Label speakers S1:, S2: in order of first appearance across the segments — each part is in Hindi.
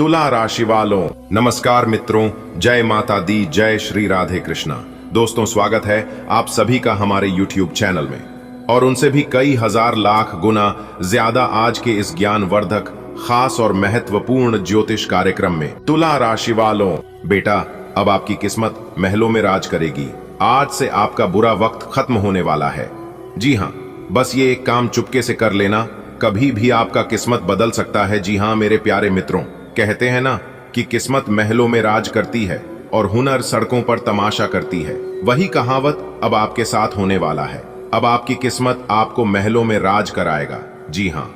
S1: तुला राशि वालों, नमस्कार मित्रों, जय माता दी, जय श्री राधे कृष्णा। दोस्तों, स्वागत है आप सभी का हमारे YouTube चैनल में और उनसे भी कई हजार लाख गुना ज्यादा आज के इस ज्ञानवर्धक, खास और महत्वपूर्ण ज्योतिष कार्यक्रम में। तुला राशि वालों, बेटा अब आपकी किस्मत महलों में राज करेगी। आज से आपका बुरा वक्त खत्म होने वाला है। जी हाँ, बस ये एक काम चुपके से कर लेना, कभी भी आपका किस्मत बदल सकता है। जी हाँ मेरे प्यारे मित्रों, कहते हैं ना कि किस्मत महलों में राज करती है और हुनर सड़कों पर तमाशा करती है। वही कहावत अब आपके साथ होने वाला है। अब आपकी किस्मत आपको महलों में राज कराएगा। जी हाँ,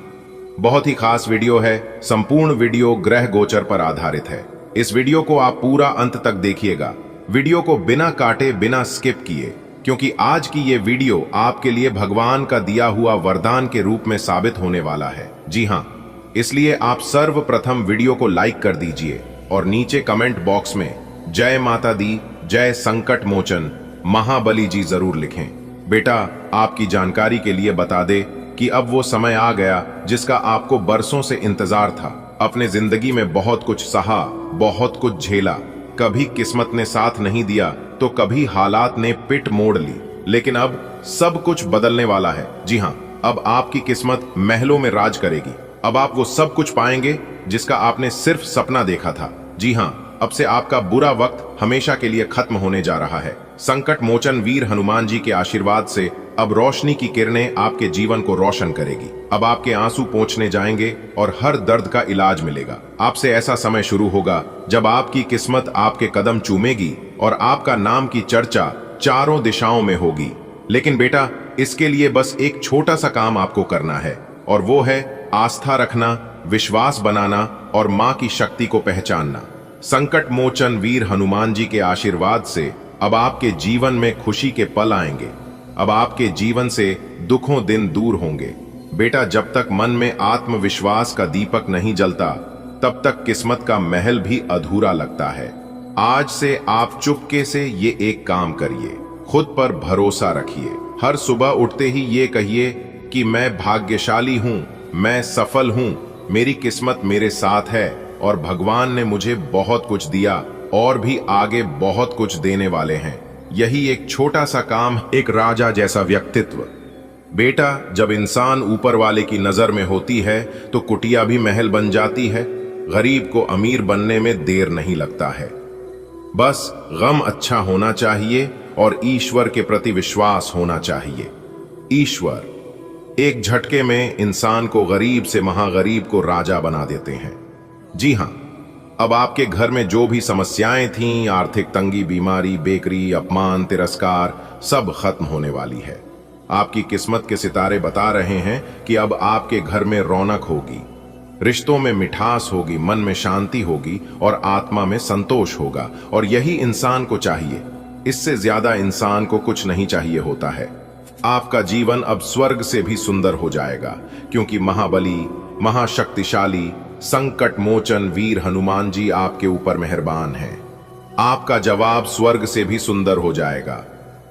S1: बहुत ही खास वीडियो है। संपूर्ण वीडियो ग्रह गोचर पर आधारित है। इस वीडियो को आप पूरा अंत तक देखिएगा, वीडियो को बिना काटे, बिना स्किप किए, क्योंकि आज की ये वीडियो आपके लिए भगवान का दिया हुआ वरदान के रूप में साबित होने वाला है। जी हाँ, इसलिए आप सर्वप्रथम वीडियो को लाइक कर दीजिए और नीचे कमेंट बॉक्स में जय माता दी, जय संकट मोचन महाबली जी जरूर लिखें। बेटा, आपकी जानकारी के लिए बता दे कि अब वो समय आ गया जिसका आपको बरसों से इंतजार था। अपने जिंदगी में बहुत कुछ सहा, बहुत कुछ झेला। कभी किस्मत ने साथ नहीं दिया तो कभी हालात ने पिट मोड़ ली, लेकिन अब सब कुछ बदलने वाला है। जी हाँ, अब आपकी किस्मत महलों में राज करेगी। अब आप वो सब कुछ पाएंगे जिसका आपने सिर्फ सपना देखा था। जी हाँ, अब से आपका बुरा वक्त हमेशा के लिए खत्म होने जा रहा है। संकट मोचन वीर हनुमान जी के आशीर्वाद से अब रोशनी की किरणें आपके जीवन को रोशन करेगी। अब आपके आंसू पोंछने जाएंगे और हर दर्द का इलाज मिलेगा। आपसे ऐसा समय शुरू होगा जब आपकी किस्मत आपके कदम चूमेगी और आपका नाम की चर्चा चारों दिशाओं में होगी। लेकिन बेटा, इसके लिए बस एक छोटा सा काम आपको करना है, और वो है आस्था रखना, विश्वास बनाना और मां की शक्ति को पहचानना। संकट मोचन वीर हनुमान जी के आशीर्वाद से अब आपके जीवन में खुशी के पल आएंगे। अब आपके जीवन से दुखों दिन दूर होंगे। बेटा, जब तक मन में आत्मविश्वास का दीपक नहीं जलता, तब तक किस्मत का महल भी अधूरा लगता है। आज से आप चुपके से ये एक काम करिए, खुद पर भरोसा रखिए। हर सुबह उठते ही ये कहिए कि मैं भाग्यशाली हूं, मैं सफल हूं, मेरी किस्मत मेरे साथ है और भगवान ने मुझे बहुत कुछ दिया और भी आगे बहुत कुछ देने वाले हैं। यही एक छोटा सा काम, एक राजा जैसा व्यक्तित्व। बेटा, जब इंसान ऊपर वाले की नजर में होती है तो कुटिया भी महल बन जाती है। गरीब को अमीर बनने में देर नहीं लगता है। बस गम अच्छा होना चाहिए और ईश्वर के प्रति विश्वास होना चाहिए। ईश्वर एक झटके में इंसान को गरीब से महागरीब को राजा बना देते हैं। जी हाँ, अब आपके घर में जो भी समस्याएं थीं, आर्थिक तंगी, बीमारी, बेकरी, अपमान, तिरस्कार, सब खत्म होने वाली है। आपकी किस्मत के सितारे बता रहे हैं कि अब आपके घर में रौनक होगी, रिश्तों में मिठास होगी, मन में शांति होगी और आत्मा में संतोष होगा। और यही इंसान को चाहिए। इससे ज्यादा इंसान को कुछ नहीं चाहिए होता है। आपका जीवन अब स्वर्ग से भी सुंदर हो जाएगा, क्योंकि महाबली, महाशक्तिशाली, संकट मोचन वीर हनुमान जी आपके ऊपर मेहरबान हैं। आपका जवाब स्वर्ग से भी सुंदर हो जाएगा।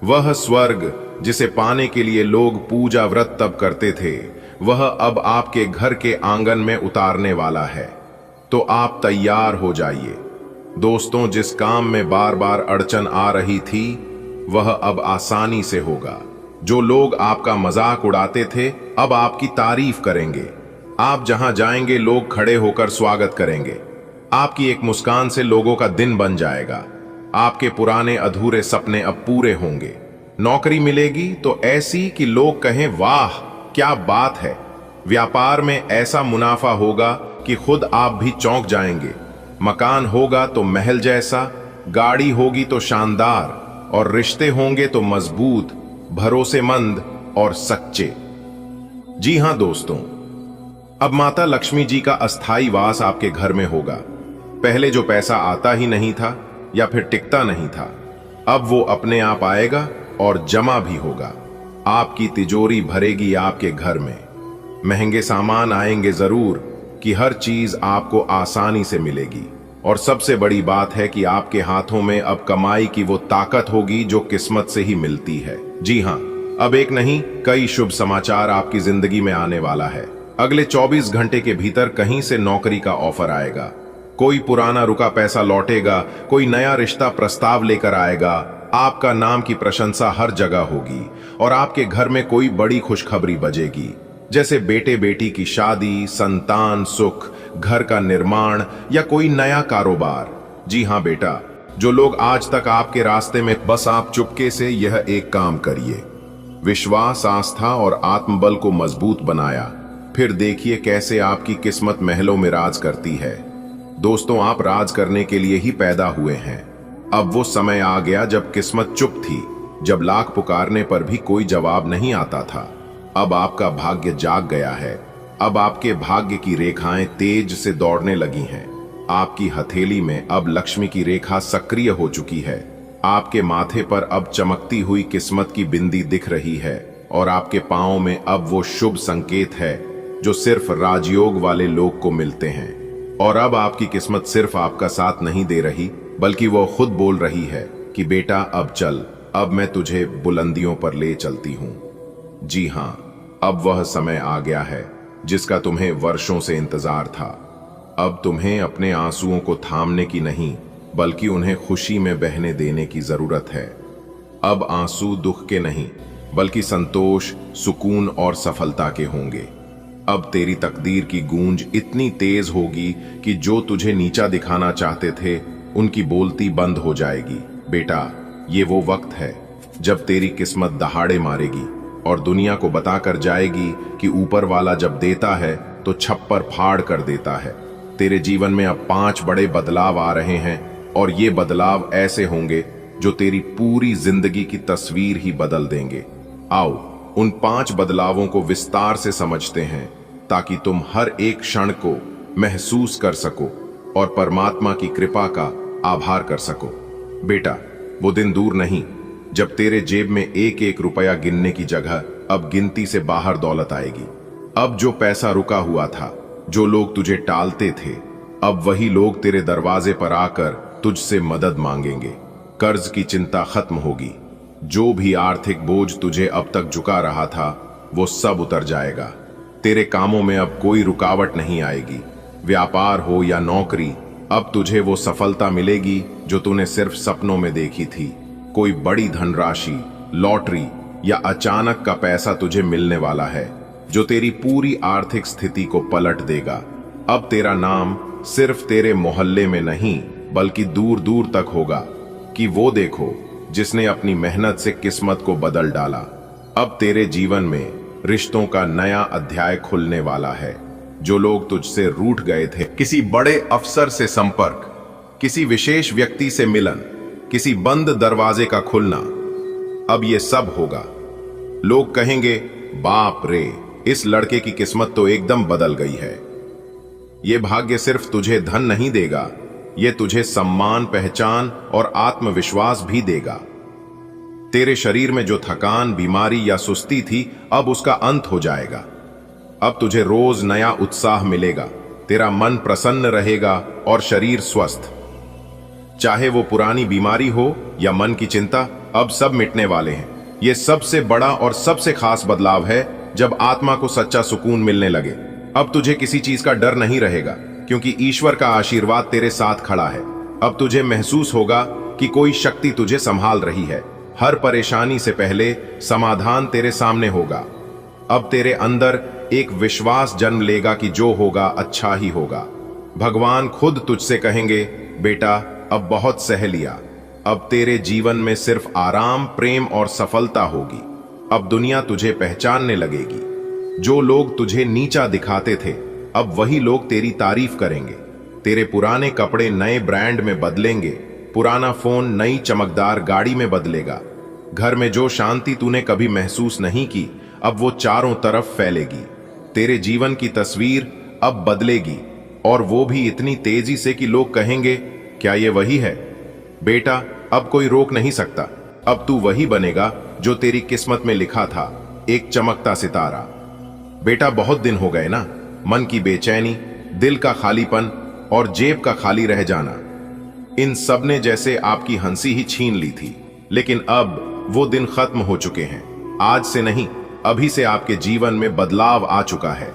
S1: वह स्वर्ग जिसे पाने के लिए लोग पूजा व्रत तब करते थे, वह अब आपके घर के आंगन में उतारने वाला है। तो आप तैयार हो जाइए। दोस्तों, जिस काम में बार बार अड़चन आ रही थी, वह अब आसानी से होगा। जो लोग आपका मजाक उड़ाते थे, अब आपकी तारीफ करेंगे। आप जहां जाएंगे लोग खड़े होकर स्वागत करेंगे। आपकी एक मुस्कान से लोगों का दिन बन जाएगा। आपके पुराने अधूरे सपने अब पूरे होंगे। नौकरी मिलेगी तो ऐसी कि लोग कहें, वाह क्या बात है। व्यापार में ऐसा मुनाफा होगा कि खुद आप भी चौंक जाएंगे। मकान होगा तो महल जैसा, गाड़ी होगी तो शानदार, और रिश्ते होंगे तो मजबूत, भरोसेमंद और सच्चे। जी हां दोस्तों, अब माता लक्ष्मी जी का अस्थाई वास आपके घर में होगा। पहले जो पैसा आता ही नहीं था या फिर टिकता नहीं था, अब वो अपने आप आएगा और जमा भी होगा। आपकी तिजोरी भरेगी आपके घर में। महंगे सामान आएंगे जरूर कि हर चीज आपको आसानी से मिलेगी। और सबसे बड़ी बात है कि आपके हाथों में अब कमाई की वो ताकत होगी जो किस्मत से ही मिलती है। जी हां, अब एक नहीं कई शुभ समाचार आपकी जिंदगी में आने वाला है। अगले 24 घंटे के भीतर कहीं से नौकरी का ऑफर आएगा। कोई पुराना रुका पैसा लौटेगा, कोई नया रिश्ता प्रस्ताव लेकर आएगा, आपका नाम की प्रशंसा हर जगह होगी और आपके घर में कोई बड़ी खुशखबरी बजेगी, जैसे बेटे बेटी की शादी, संतान सुख, घर का निर्माण या कोई नया कारोबार। जी हाँ बेटा, जो लोग आज तक आपके रास्ते में, बस आप चुपके से यह एक काम करिए, विश्वास, आस्था और आत्मबल को मजबूत बनाया, फिर देखिए कैसे आपकी किस्मत महलों में राज करती है। दोस्तों, आप राज करने के लिए ही पैदा हुए हैं। अब वो समय आ गया जब किस्मत चुप थी, जब लाख पुकारने पर भी कोई जवाब नहीं आता था। अब आपका भाग्य जाग गया है। अब आपके भाग्य की रेखाएं तेज से दौड़ने लगी हैं। आपकी हथेली में अब लक्ष्मी की रेखा सक्रिय हो चुकी है। आपके माथे पर अब चमकती हुई किस्मत की बिंदी दिख रही है और आपके पांव में अब वो शुभ संकेत है जो सिर्फ राजयोग वाले लोग को मिलते हैं। और अब आपकी किस्मत सिर्फ आपका साथ नहीं दे रही, बल्कि वो खुद बोल रही है कि बेटा अब चल, अब मैं तुझे बुलंदियों पर ले चलती हूं। जी हाँ, अब वह समय आ गया है जिसका तुम्हें वर्षों से इंतजार था। अब तुम्हें अपने आंसुओं को थामने की नहीं, बल्कि उन्हें खुशी में बहने देने की जरूरत है। अब आंसू दुख के नहीं, बल्कि संतोष, सुकून और सफलता के होंगे। अब तेरी तकदीर की गूंज इतनी तेज होगी कि जो तुझे नीचा दिखाना चाहते थे, उनकी बोलती बंद हो जाएगी। बेटा, ये वो वक्त है जब तेरी किस्मत दहाड़े मारेगी और दुनिया को बताकर जाएगी कि ऊपर वाला जब देता है तो छप्पर फाड़ कर देता है। तेरे जीवन में अब 5 बड़े बदलाव आ रहे हैं और ये बदलाव ऐसे होंगे जो तेरी पूरी जिंदगी की तस्वीर ही बदल देंगे। आओ, उन 5 बदलावों को विस्तार से समझते हैं ताकि तुम हर एक क्षण को महसूस कर सको और परमात्मा की कृपा का आभार कर सको। बेटा, वो दिन दूर नहीं जब तेरे जेब में एक एक रुपया गिनने की जगह अब गिनती से बाहर दौलत आएगी। अब जो पैसा रुका हुआ था, जो लोग तुझे टालते थे, अब वही लोग तेरे दरवाजे पर आकर तुझसे मदद मांगेंगे। कर्ज की चिंता खत्म होगी। जो भी आर्थिक बोझ तुझे अब तक झुका रहा था, वो सब उतर जाएगा। तेरे कामों में अब कोई रुकावट नहीं आएगी। व्यापार हो या नौकरी, अब तुझे वो सफलता मिलेगी जो तूने सिर्फ सपनों में देखी थी। कोई बड़ी धनराशि, लॉटरी या अचानक का पैसा तुझे मिलने वाला है जो तेरी पूरी आर्थिक स्थिति को पलट देगा। अब तेरा नाम सिर्फ तेरे मोहल्ले में नहीं, बल्कि दूर दूर तक होगा कि वो देखो जिसने अपनी मेहनत से किस्मत को बदल डाला। अब तेरे जीवन में रिश्तों का नया अध्याय खुलने वाला है। जो लोग तुझसे रूठ गए थे, किसी बड़े अफसर से संपर्क, किसी विशेष व्यक्ति से मिलन, किसी बंद दरवाजे का खुलना, अब ये सब होगा। लोग कहेंगे, बाप रे, इस लड़के की किस्मत तो एकदम बदल गई है। ये भाग्य सिर्फ तुझे धन नहीं देगा, ये तुझे सम्मान, पहचान और आत्मविश्वास भी देगा। तेरे शरीर में जो थकान, बीमारी या सुस्ती थी, अब उसका अंत हो जाएगा। अब तुझे रोज नया उत्साह मिलेगा। तेरा मन प्रसन्न रहेगा और शरीर स्वस्थ। चाहे वो पुरानी बीमारी हो या मन की चिंता, अब सब मिटने वाले हैं। ये सबसे बड़ा और सबसे खास बदलाव है जब आत्मा को सच्चा सुकून मिलने लगे। अब तुझे किसी चीज का डर नहीं रहेगा, क्योंकि ईश्वर का आशीर्वाद तेरे साथ खड़ा है। अब तुझे महसूस होगा कि कोई शक्ति तुझे संभाल रही है। हर परेशानी से पहले समाधान तेरे सामने होगा। अब तेरे अंदर एक विश्वास जन्म लेगा कि जो होगा अच्छा ही होगा। भगवान खुद तुझसे कहेंगे, बेटा अब बहुत सह लिया। अब तेरे जीवन में सिर्फ आराम, प्रेम और सफलता होगी। अब दुनिया तुझे पहचानने लगेगी। जो लोग तुझे नीचा दिखाते थे, अब वही लोग तेरी तारीफ करेंगे। तेरे पुराने कपड़े नए ब्रांड में बदलेंगे, पुराना फोन नई चमकदार गाड़ी में बदलेगा। घर में जो शांति तूने कभी महसूस नहीं की, अब वो चारों तरफ फैलेगी। तेरे जीवन की तस्वीर अब बदलेगी, और वो भी इतनी तेजी से कि लोग कहेंगे, क्या ये वही है? बेटा, अब कोई रोक नहीं सकता। अब तू वही बनेगा जो तेरी किस्मत में लिखा था, एक चमकता सितारा। बेटा, बहुत दिन हो गए ना, मन की बेचैनी, दिल का खालीपन और जेब का खाली रह जाना, इन सब ने जैसे आपकी हंसी ही छीन ली थी। लेकिन अब वो दिन खत्म हो चुके हैं। आज से नहीं, अभी से आपके जीवन में बदलाव आ चुका है।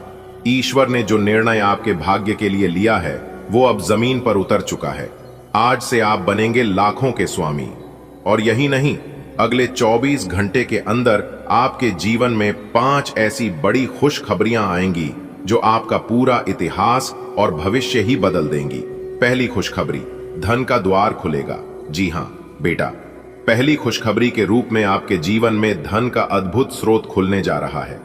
S1: ईश्वर ने जो निर्णय आपके भाग्य के लिए लिया है, वो अब जमीन पर उतर चुका है। आज से आप बनेंगे लाखों के स्वामी। और यही नहीं, अगले 24 घंटे के अंदर आपके जीवन में 5 ऐसी बड़ी खुशखबरियां आएंगी जो आपका पूरा इतिहास और भविष्य ही बदल देंगी। पहली खुशखबरी, धन का द्वार खुलेगा। जी हां बेटा, पहली खुशखबरी के रूप में आपके जीवन में धन का अद्भुत स्रोत खुलने जा रहा है।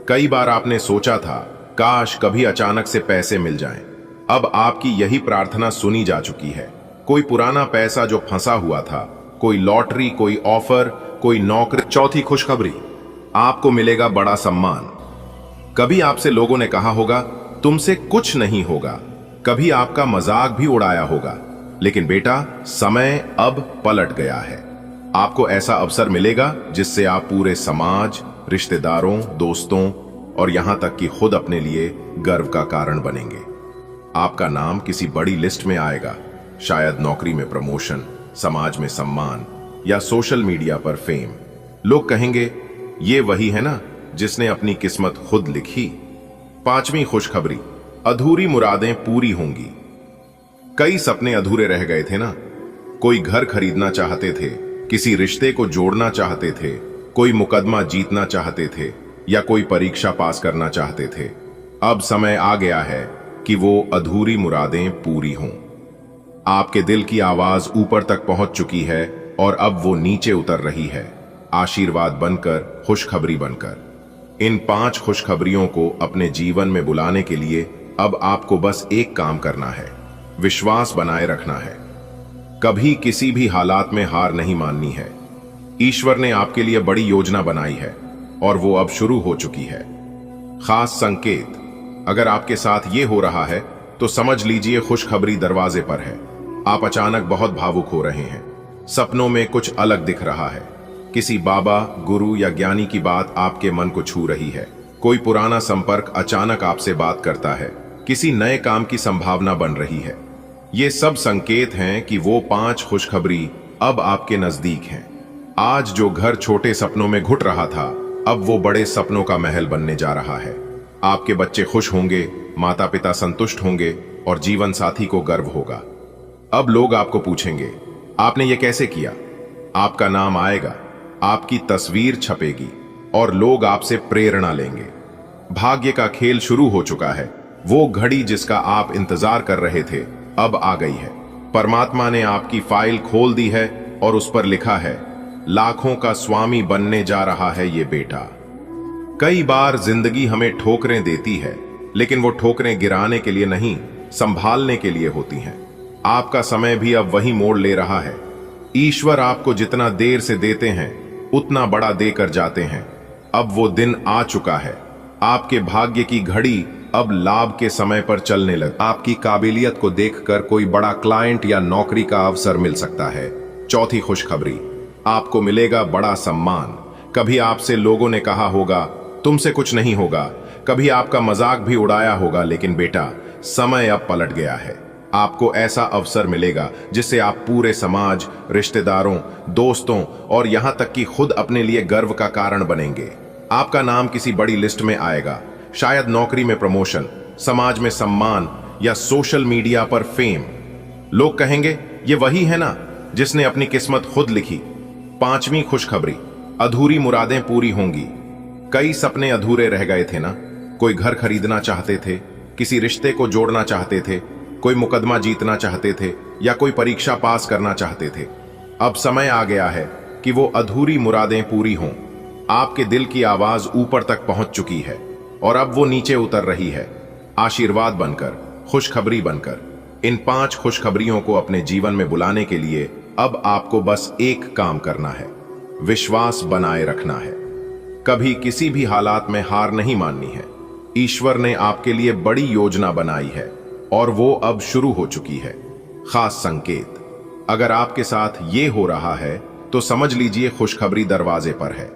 S1: कई बार आपने सोचा था काश कभी अचानक से पैसे मिल जाएं। अब आपकी यही प्रार्थना सुनी जा चुकी है। कोई पुराना पैसा जो फंसा हुआ था, कोई लॉटरी, कोई ऑफर, कोई नौकरी। चौथी खुशखबरी, आपको मिलेगा बड़ा सम्मान। कभी आपसे लोगों ने कहा होगा तुमसे कुछ नहीं होगा, कभी आपका मजाक भी उड़ाया होगा, लेकिन बेटा समय अब पलट गया है। आपको ऐसा अवसर मिलेगा जिससे आप पूरे समाज, रिश्तेदारों, दोस्तों और यहां तक कि खुद अपने लिए गर्व का कारण बनेंगे। आपका नाम किसी बड़ी लिस्ट में आएगा, शायद नौकरी में प्रमोशन, समाज में सम्मान या सोशल मीडिया पर फेम। लोग कहेंगे ये वही है ना जिसने अपनी किस्मत खुद लिखी। पांचवी खुशखबरी, अधूरी मुरादें पूरी होंगी। कई सपने अधूरे रह गए थे ना। कोई घर खरीदना चाहते थे, किसी रिश्ते को जोड़ना चाहते थे, कोई मुकदमा जीतना चाहते थे या कोई परीक्षा पास करना चाहते थे। अब समय आ गया है कि वो अधूरी मुरादें पूरी हों। आपके दिल की आवाज ऊपर तक पहुंच चुकी है और अब वो नीचे उतर रही है, आशीर्वाद बनकर, खुशखबरी बनकर। इन 5 खुशखबरियों को अपने जीवन में बुलाने के लिए अब आपको बस एक काम करना है, विश्वास बनाए रखना है। कभी किसी भी हालात में हार नहीं माननी है। ईश्वर ने आपके लिए बड़ी योजना बनाई है और वो अब शुरू हो चुकी है। खास संकेत, अगर आपके साथ ये हो रहा है तो समझ लीजिए खुशखबरी दरवाजे पर है। आप अचानक बहुत भावुक हो रहे हैं, सपनों में कुछ अलग दिख रहा है। किसी बाबा, गुरु या ज्ञानी की बात आपके मन को छू रही है। कोई पुराना संपर्क अचानक आपसे बात करता है, किसी नए काम की संभावना बन रही है। ये सब संकेत हैं कि वो 5 खुशखबरी अब आपके नजदीक हैं। आज जो घर छोटे सपनों में घुट रहा था, अब वो बड़े सपनों का महल बनने जा रहा है। आपके बच्चे खुश होंगे, माता पिता संतुष्ट होंगे और जीवन साथी को गर्व होगा। अब लोग आपको पूछेंगे आपने ये कैसे किया। आपका नाम आएगा, आपकी तस्वीर छपेगी और लोग आपसे प्रेरणा लेंगे। भाग्य का खेल शुरू हो चुका है। वो घड़ी जिसका आप इंतजार कर रहे थे अब आ गई है। परमात्मा ने आपकी फाइल खोल दी है और उस पर लिखा है लाखों का स्वामी बनने जा रहा है ये बेटा। कई बार जिंदगी हमें ठोकरें देती है, लेकिन वो ठोकरें गिराने के लिए नहीं, संभालने के लिए होती हैं। आपका समय भी अब वही मोड़ ले रहा है। ईश्वर आपको जितना देर से देते हैं उतना बड़ा देकर जाते हैं। अब वो दिन आ चुका है। आपके भाग्य की घड़ी अब लाभ के समय पर चलने लग। आपकी काबिलियत को देखकर कोई बड़ा क्लाइंट या नौकरी का अवसर मिल सकता है। चौथी खुशखबरी, आपको मिलेगा बड़ा सम्मान। कभी आपसे लोगों ने कहा होगा तुमसे कुछ नहीं होगा, कभी आपका मजाक भी उड़ाया होगा, लेकिन बेटा समय अब पलट गया है। आपको ऐसा अवसर मिलेगा जिससे आप पूरे समाज, रिश्तेदारों, दोस्तों और यहां तक कि खुद अपने लिए गर्व का कारण बनेंगे। आपका नाम किसी बड़ी लिस्ट में आएगा, शायद नौकरी में प्रमोशन, समाज में सम्मान या सोशल मीडिया पर फेम। लोग कहेंगे ये वही है ना जिसने अपनी किस्मत खुद लिखी। पांचवी खुशखबरी, अधूरी मुरादें पूरी होंगी। कई सपने अधूरे रह गए थे ना। कोई घर खरीदना चाहते थे, किसी रिश्ते को जोड़ना चाहते थे, कोई मुकदमा जीतना चाहते थे या कोई परीक्षा पास करना चाहते थे। अब समय आ गया है कि वो अधूरी मुरादें पूरी हों। आपके दिल की आवाज ऊपर तक पहुंच चुकी है और अब वो नीचे उतर रही है, आशीर्वाद बनकर, खुशखबरी बनकर। इन 5 खुशखबरियों को अपने जीवन में बुलाने के लिए अब आपको बस एक काम करना है, विश्वास बनाए रखना है। कभी किसी भी हालात में हार नहीं माननी है। ईश्वर ने आपके लिए बड़ी योजना बनाई है और वो अब शुरू हो चुकी है। खास संकेत, अगर आपके साथ ये हो रहा है तो समझ लीजिए खुशखबरी दरवाजे पर है।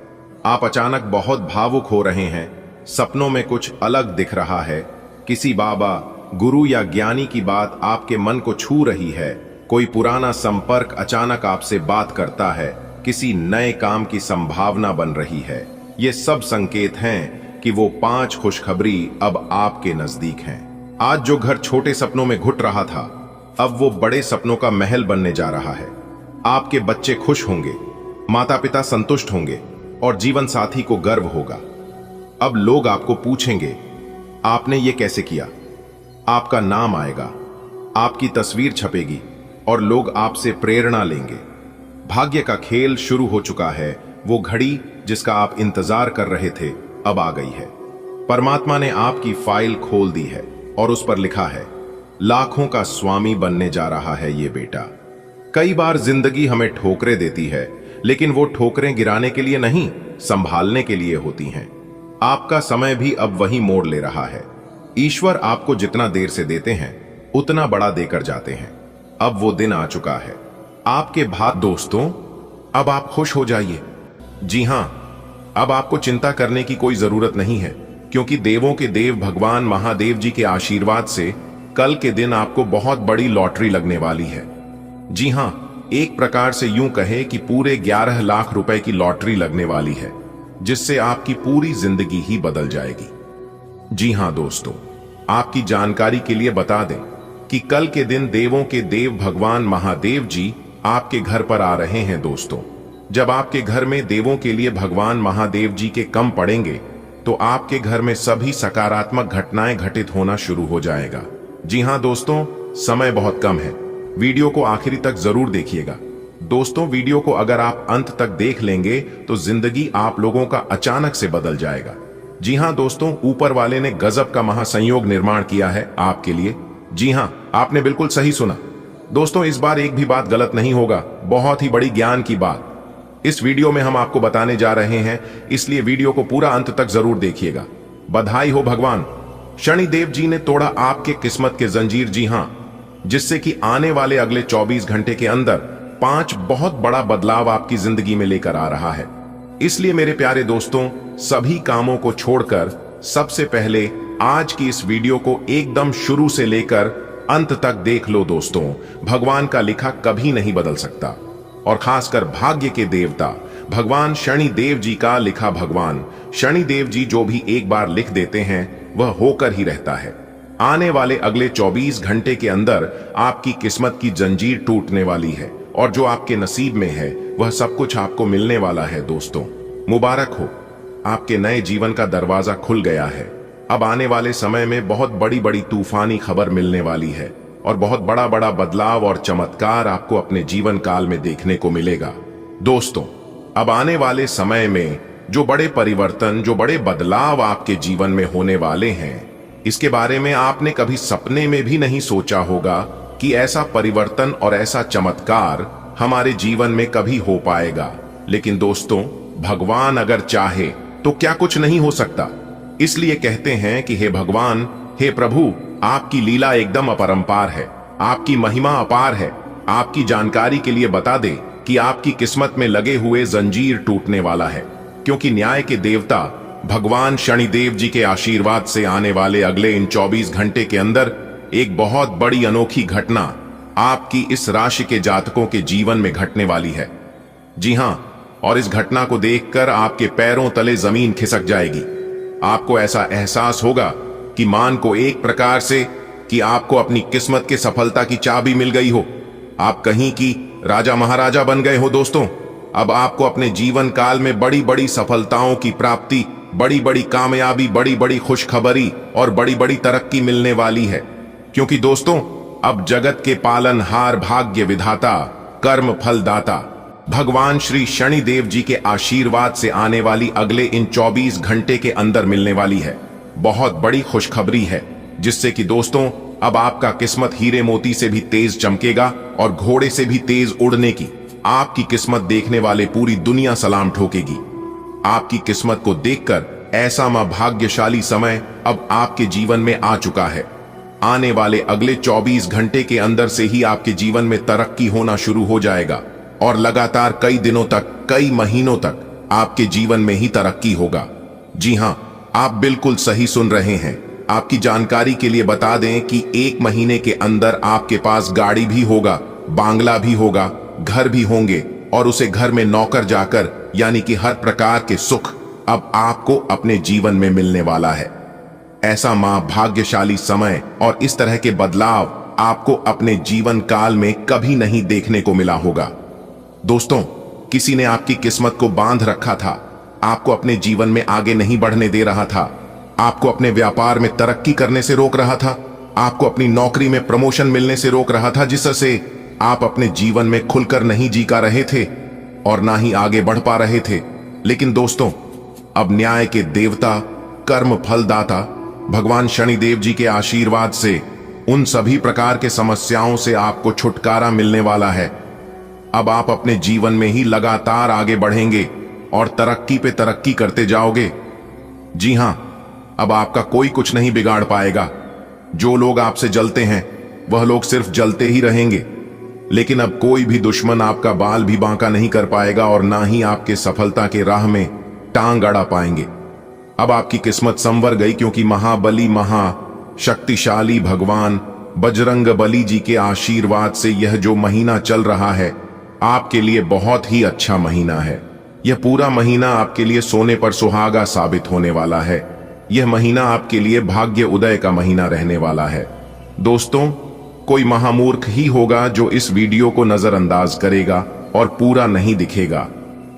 S1: आप अचानक बहुत भावुक हो रहे हैं, सपनों में कुछ अलग दिख रहा है, किसी बाबा, गुरु या ज्ञानी की बात आपके मन को छू रही है, कोई पुराना संपर्क अचानक आपसे बात करता है, किसी नए काम की संभावना बन रही है। ये सब संकेत हैं कि वो 5 खुशखबरी अब आपके नजदीक हैं। आज जो घर छोटे सपनों में घुट रहा था, अब वो बड़े सपनों का महल बनने जा रहा है। आपके बच्चे खुश होंगे, माता पिता संतुष्ट होंगे और जीवन साथी को गर्व होगा। अब लोग आपको पूछेंगे, आपने ये कैसे किया? आपका नाम आएगा, आपकी तस्वीर छपेगी और लोग आपसे प्रेरणा लेंगे। भाग्य का खेल शुरू हो चुका है। वो घड़ी जिसका आप इंतजार कर रहे थे अब आ गई है। परमात्मा ने आपकी फाइल खोल दी है और उस पर लिखा है, लाखों का स्वामी बनने जा रहा है ये बेटा। कई बार जिंदगी हमें ठोकरें देती है, लेकिन वो ठोकरें गिराने के लिए नहीं, संभालने के लिए होती हैं। आपका समय भी अब वही मोड़ ले रहा है। ईश्वर आपको जितना देर से देते हैं उतना बड़ा देकर जाते हैं। अब वो दिन आ चुका है। आपके दोस्तों, अब आप खुश हो जाइए। जी हां, अब आपको चिंता करने की कोई जरूरत नहीं है, क्योंकि देवों के देव भगवान महादेव जी के आशीर्वाद से कल के दिन आपको बहुत बड़ी लॉटरी लगने वाली है। जी हां, एक प्रकार से यूं कहे कि पूरे 11 लाख रुपए की लॉटरी लगने वाली है, जिससे आपकी पूरी जिंदगी ही बदल जाएगी। जी हां दोस्तों, आपकी जानकारी के लिए बता दें कि कल के दिन देवों के देव भगवान महादेव जी आपके घर पर आ रहे हैं। दोस्तों, जब आपके घर में देवों के लिए भगवान महादेव जी के कम पड़ेंगे तो आपके घर में सभी सकारात्मक घटनाएं घटित होना शुरू हो जाएगा। जी हां दोस्तों, समय बहुत कम है। वीडियो को आखिरी तक जरूर देखिएगा। दोस्तों, वीडियो को अगर आप अंत तक देख लेंगे तो जिंदगी आप लोगों का अचानक से बदल जाएगा। जी हां दोस्तों, ऊपर वाले ने गजब का महासंयोग निर्माण किया है आपके लिए। जी हां, आपने बिल्कुल सही सुना। दोस्तों, इस बार एक भी बात गलत नहीं होगा। बहुत ही बड़ी ज्ञान की बात इस वीडियो में हम आपको बताने जा रहे हैं, इसलिए वीडियो को पूरा अंत तक जरूर देखिएगा। बधाई हो भगवान शनिदेव जी ने तोड़ा आपके किस्मत के जंजीर। जी हां, जिससे कि आने वाले अगले 24 घंटे के अंदर 5 बहुत बड़ा बदलाव आपकी जिंदगी में लेकर आ रहा है। इसलिए मेरे प्यारे दोस्तों, सभी कामों को छोड़कर सबसे पहले आज की इस वीडियो को एकदम शुरू से लेकर अंत तक देख लो। दोस्तों, भगवान का लिखा कभी नहीं बदल सकता, और खासकर भाग्य के देवता भगवान शनिदेव जी का लिखा। भगवान शनिदेव जी जो भी एक बार लिख देते हैं वह होकर ही रहता है। आने वाले अगले 24 घंटे के अंदर आपकी किस्मत की जंजीर टूटने वाली है, और जो आपके नसीब में है वह सब कुछ आपको मिलने वाला है। दोस्तों, मुबारक हो, आपके नए जीवन का दरवाजा खुल गया है। अब आने वाले समय में बहुत बड़ी बड़ी तूफानी खबर मिलने वाली है, और बहुत बड़ा बड़ा बदलाव और चमत्कार आपको अपने जीवन काल में देखने को मिलेगा। दोस्तों, अब आने वाले समय में जो बड़े परिवर्तन, जो बड़े बदलाव आपके जीवन में होने वाले हैं, इसके बारे में आपने कभी सपने में भी नहीं सोचा होगा कि ऐसा परिवर्तन और ऐसा चमत्कार हमारे जीवन में कभी हो पाएगा। लेकिन दोस्तों, भगवान अगर चाहे तो क्या कुछ नहीं हो सकता। इसलिए कहते हैं कि हे भगवान, हे प्रभु, आपकी लीला एकदम अपरंपार है, आपकी महिमा अपार है। आपकी जानकारी के लिए बता दें कि आपकी किस्मत में लगे हुए जंजीर टूटने वाला है, क्योंकि न्याय के देवता भगवान शनिदेव जी के आशीर्वाद से आने वाले अगले इन 24 घंटे के अंदर एक बहुत बड़ी अनोखी घटना आपकी इस राशि के जातकों के जीवन में घटने वाली है। जी हां, और इस घटना को देखकर आपके पैरों तले जमीन खिसक जाएगी। आपको ऐसा एहसास होगा कि मान को एक प्रकार से कि आपको अपनी किस्मत के सफलता की चाबी मिल गई हो। आप कहीं की राजा महाराजा बन गए हो। दोस्तों, अब आपको अपने जीवन काल में बड़ी बड़ी सफलताओं की प्राप्ति, बड़ी बड़ी कामयाबी, बड़ी बड़ी खुशखबरी और बड़ी बड़ी तरक्की मिलने वाली है। क्योंकि दोस्तों, अब जगत के पालनहार, भाग्य विधाता, कर्म फलदाता भगवान श्री शनिदेव जी के आशीर्वाद से आने वाली अगले इन 24 घंटे के अंदर मिलने वाली है बहुत बड़ी खुशखबरी है, जिससे कि दोस्तों अब आपका किस्मत हीरे मोती से भी तेज चमकेगा और घोड़े से भी तेज उड़ने की आपकी किस्मत देखने वाले पूरी दुनिया सलाम ठोकेगी। आपकी किस्मत को देखकर ऐसा मां भाग्यशाली समय अब आपके जीवन में आ चुका है। आने वाले अगले 24 घंटे के अंदर से ही आपके जीवन में तरक्की होना शुरू हो जाएगा, और लगातार कई दिनों तक, कई महीनों तक आपके जीवन में ही तरक्की होगा। जी हां, आप बिल्कुल सही सुन रहे हैं। आपकी जानकारी के लिए बता दें कि 1 महीने के अंदर आपके पास गाड़ी भी होगा, बांग्ला भी होगा, घर भी होंगे, और उसे घर में नौकर जाकर यानी कि हर प्रकार के सुख अब आपको अपने जीवन में मिलने वाला है। ऐसा मां भाग्यशाली समय और इस तरह के बदलाव आपको अपने जीवन काल में कभी नहीं देखने को मिला होगा। दोस्तों, किसी ने आपकी किस्मत को बांध रखा था, आपको अपने जीवन में आगे नहीं बढ़ने दे रहा था, आपको अपने व्यापार में तरक्की करने से रोक रहा था, आपको अपनी नौकरी में प्रमोशन मिलने से रोक रहा था, जिससे आप अपने जीवन में खुलकर नहीं जी का रहे थे और ना ही आगे बढ़ पा रहे थे। लेकिन दोस्तों, अब न्याय के देवता, कर्म फलदाता भगवान शनिदेव जी के आशीर्वाद से उन सभी प्रकार के समस्याओं से आपको छुटकारा मिलने वाला है। अब आप अपने जीवन में ही लगातार आगे बढ़ेंगे और तरक्की पे तरक्की करते जाओगे। जी हां, अब आपका कोई कुछ नहीं बिगाड़ पाएगा। जो लोग आपसे जलते हैं वह लोग सिर्फ जलते ही रहेंगे, लेकिन अब कोई भी दुश्मन आपका बाल भी बांका नहीं कर पाएगा और ना ही आपके सफलता के राह में टांग अड़ा पाएंगे। अब आपकी किस्मत संवर गई, क्योंकि महाबली महाशक्तिशाली भगवान बजरंग बली जी के आशीर्वाद से यह जो महीना चल रहा है आपके लिए बहुत ही अच्छा महीना है। यह पूरा महीना आपके लिए सोने पर सुहागा साबित होने वाला है। यह महीना आपके लिए भाग्य उदय का महीना रहने वाला है। दोस्तों, कोई महामूर्ख ही होगा जो इस वीडियो को नजरअंदाज करेगा और पूरा नहीं दिखेगा,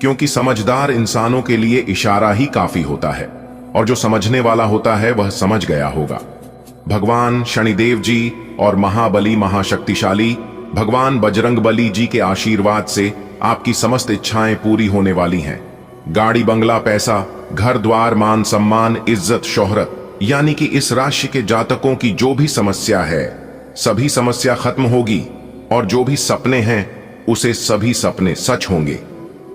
S1: क्योंकि समझदार इंसानों के लिए इशारा ही काफी होता है और जो समझने वाला होता है वह समझ गया होगा। भगवान शनिदेव जी और महाबली महाशक्तिशाली भगवान बजरंग बली जी के आशीर्वाद से आपकी समस्त इच्छाएं पूरी होने वाली हैं। गाड़ी बंगला, पैसा, घर द्वार, मान सम्मान, इज्जत, शोहरत, यानी कि इस राशि के जातकों की जो भी समस्या है सभी समस्या खत्म होगी और जो भी सपने हैं उसे सभी सपने सच होंगे।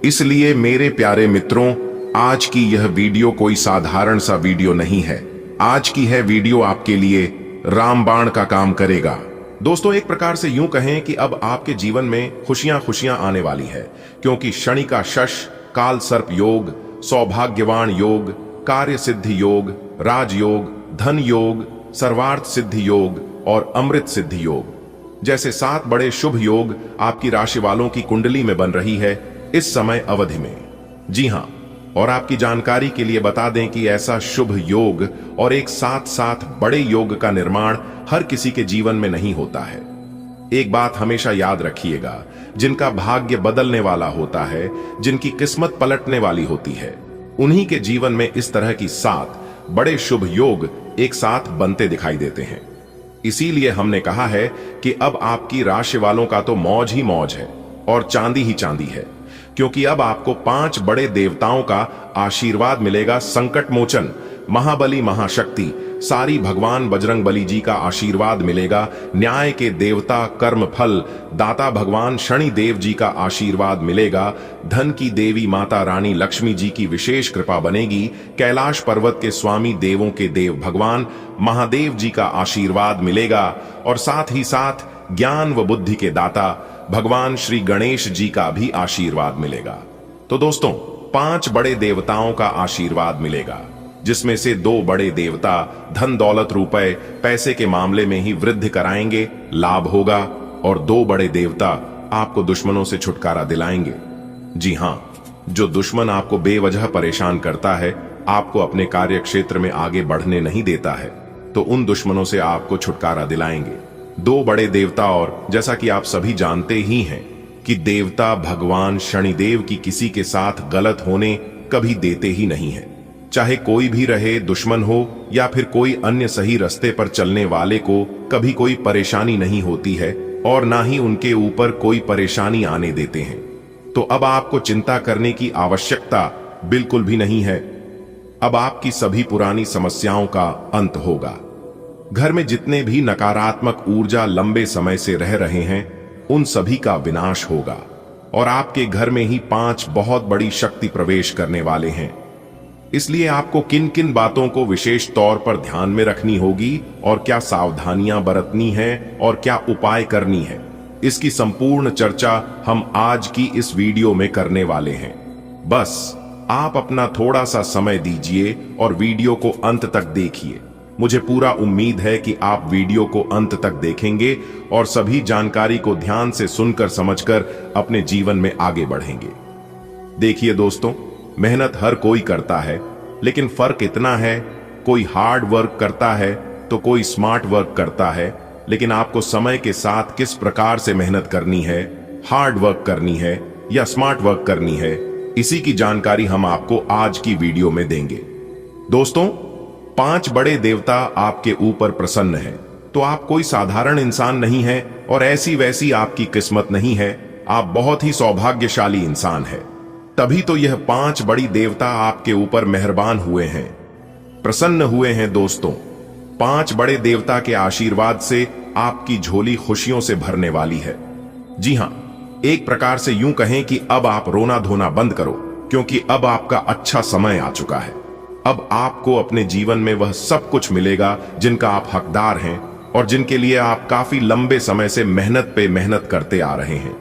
S1: इसलिए मेरे प्यारे मित्रों, आज की यह वीडियो कोई साधारण सा वीडियो नहीं है। आज की है वीडियो आपके लिए रामबाण का काम करेगा। दोस्तों, एक प्रकार से यूं कहें कि अब आपके जीवन में खुशियां खुशियां आने वाली है, क्योंकि शनि का शश, काल सर्प योग, सौभाग्यवान योग, कार्य सिद्धि योग, राजयोग, धन योग, सर्वार्थ सिद्धि योग और अमृत सिद्धि योग जैसे 7 बड़े शुभ योग आपकी राशि वालों की कुंडली में बन रही है इस समय अवधि में। जी हां, और आपकी जानकारी के लिए बता दें कि ऐसा शुभ योग और एक साथ साथ बड़े योग का निर्माण हर किसी के जीवन में नहीं होता है। एक बात हमेशा याद रखिएगा, जिनका भाग्य बदलने वाला होता है, जिनकी किस्मत पलटने वाली होती है, उन्हीं के जीवन में इस तरह की 7 बड़े शुभ योग एक साथ बनते दिखाई देते हैं। इसीलिए हमने कहा है कि अब आपकी राशि वालों का तो मौज ही मौज है और चांदी ही चांदी है, क्योंकि अब आपको 5 बड़े देवताओं का आशीर्वाद मिलेगा। संकट मोचन महाबली महाशक्ति सारी भगवान बजरंग बली जी का आशीर्वाद मिलेगा। न्याय के देवता कर्म फल दाता भगवान शनि देव जी का आशीर्वाद मिलेगा। धन की देवी माता रानी लक्ष्मी जी की विशेष कृपा बनेगी। कैलाश पर्वत के स्वामी देवों के देव भगवान महादेव जी का आशीर्वाद मिलेगा और साथ ही साथ ज्ञान व बुद्धि के दाता भगवान श्री गणेश जी का भी आशीर्वाद मिलेगा। तो दोस्तों, 5 बड़े देवताओं का आशीर्वाद मिलेगा, जिसमें से 2 बड़े देवता धन दौलत रुपए पैसे के मामले में ही वृद्धि कराएंगे, लाभ होगा, और 2 बड़े देवता आपको दुश्मनों से छुटकारा दिलाएंगे। जी हां, जो दुश्मन आपको बेवजह परेशान करता है, आपको अपने कार्य क्षेत्र में आगे बढ़ने नहीं देता है, तो उन दुश्मनों से आपको छुटकारा दिलाएंगे 2 बड़े देवता। और जैसा कि आप सभी जानते ही हैं कि देवता भगवान शनिदेव की किसी के साथ गलत होने कभी देते ही नहीं है। चाहे कोई भी रहे, दुश्मन हो या फिर कोई अन्य सही रास्ते पर चलने वाले को कभी कोई परेशानी नहीं होती है और ना ही उनके ऊपर कोई परेशानी आने देते हैं। तो अब आपको चिंता करने की आवश्यकता बिल्कुल भी नहीं है। अब आपकी सभी पुरानी समस्याओं का अंत होगा। घर में जितने भी नकारात्मक ऊर्जा लंबे समय से रह रहे हैं, उन सभी का विनाश होगा और आपके घर में ही 5 बहुत बड़ी शक्ति प्रवेश करने वाले हैं। इसलिए आपको किन किन बातों को विशेष तौर पर ध्यान में रखनी होगी और क्या सावधानियां बरतनी हैं और क्या उपाय करनी है, इसकी संपूर्ण चर्चा हम आज की इस वीडियो में करने वाले हैं। बस आप अपना थोड़ा सा समय दीजिए और वीडियो को अंत तक देखिए। मुझे पूरा उम्मीद है कि आप वीडियो को अंत तक देखेंगे और सभी जानकारी को ध्यान से सुनकर समझकर अपने जीवन में आगे बढ़ेंगे। देखिए दोस्तों, मेहनत हर कोई करता है, लेकिन फर्क इतना है कोई हार्ड वर्क करता है तो कोई स्मार्ट वर्क करता है, लेकिन आपको समय के साथ किस प्रकार से मेहनत करनी है, हार्ड वर्क करनी है या स्मार्ट वर्क करनी है, इसी की जानकारी हम आपको आज की वीडियो में देंगे। दोस्तों, 5 बड़े देवता आपके ऊपर प्रसन्न हैं, तो आप कोई साधारण इंसान नहीं है और ऐसी वैसी आपकी किस्मत नहीं है, आप बहुत ही सौभाग्यशाली इंसान है। तभी तो यह 5 बड़ी देवता आपके ऊपर मेहरबान हुए हैं, प्रसन्न हुए हैं। दोस्तों, 5 बड़े देवता के आशीर्वाद से आपकी झोली खुशियों से भरने वाली है। जी हां, एक प्रकार से यूं कहें कि अब आप रोना धोना बंद करो, क्योंकि अब आपका अच्छा समय आ चुका है। अब आपको अपने जीवन में वह सब कुछ मिलेगा जिनका आप हकदार हैं और जिनके लिए आप काफी लंबे समय से मेहनत पे मेहनत करते आ रहे हैं।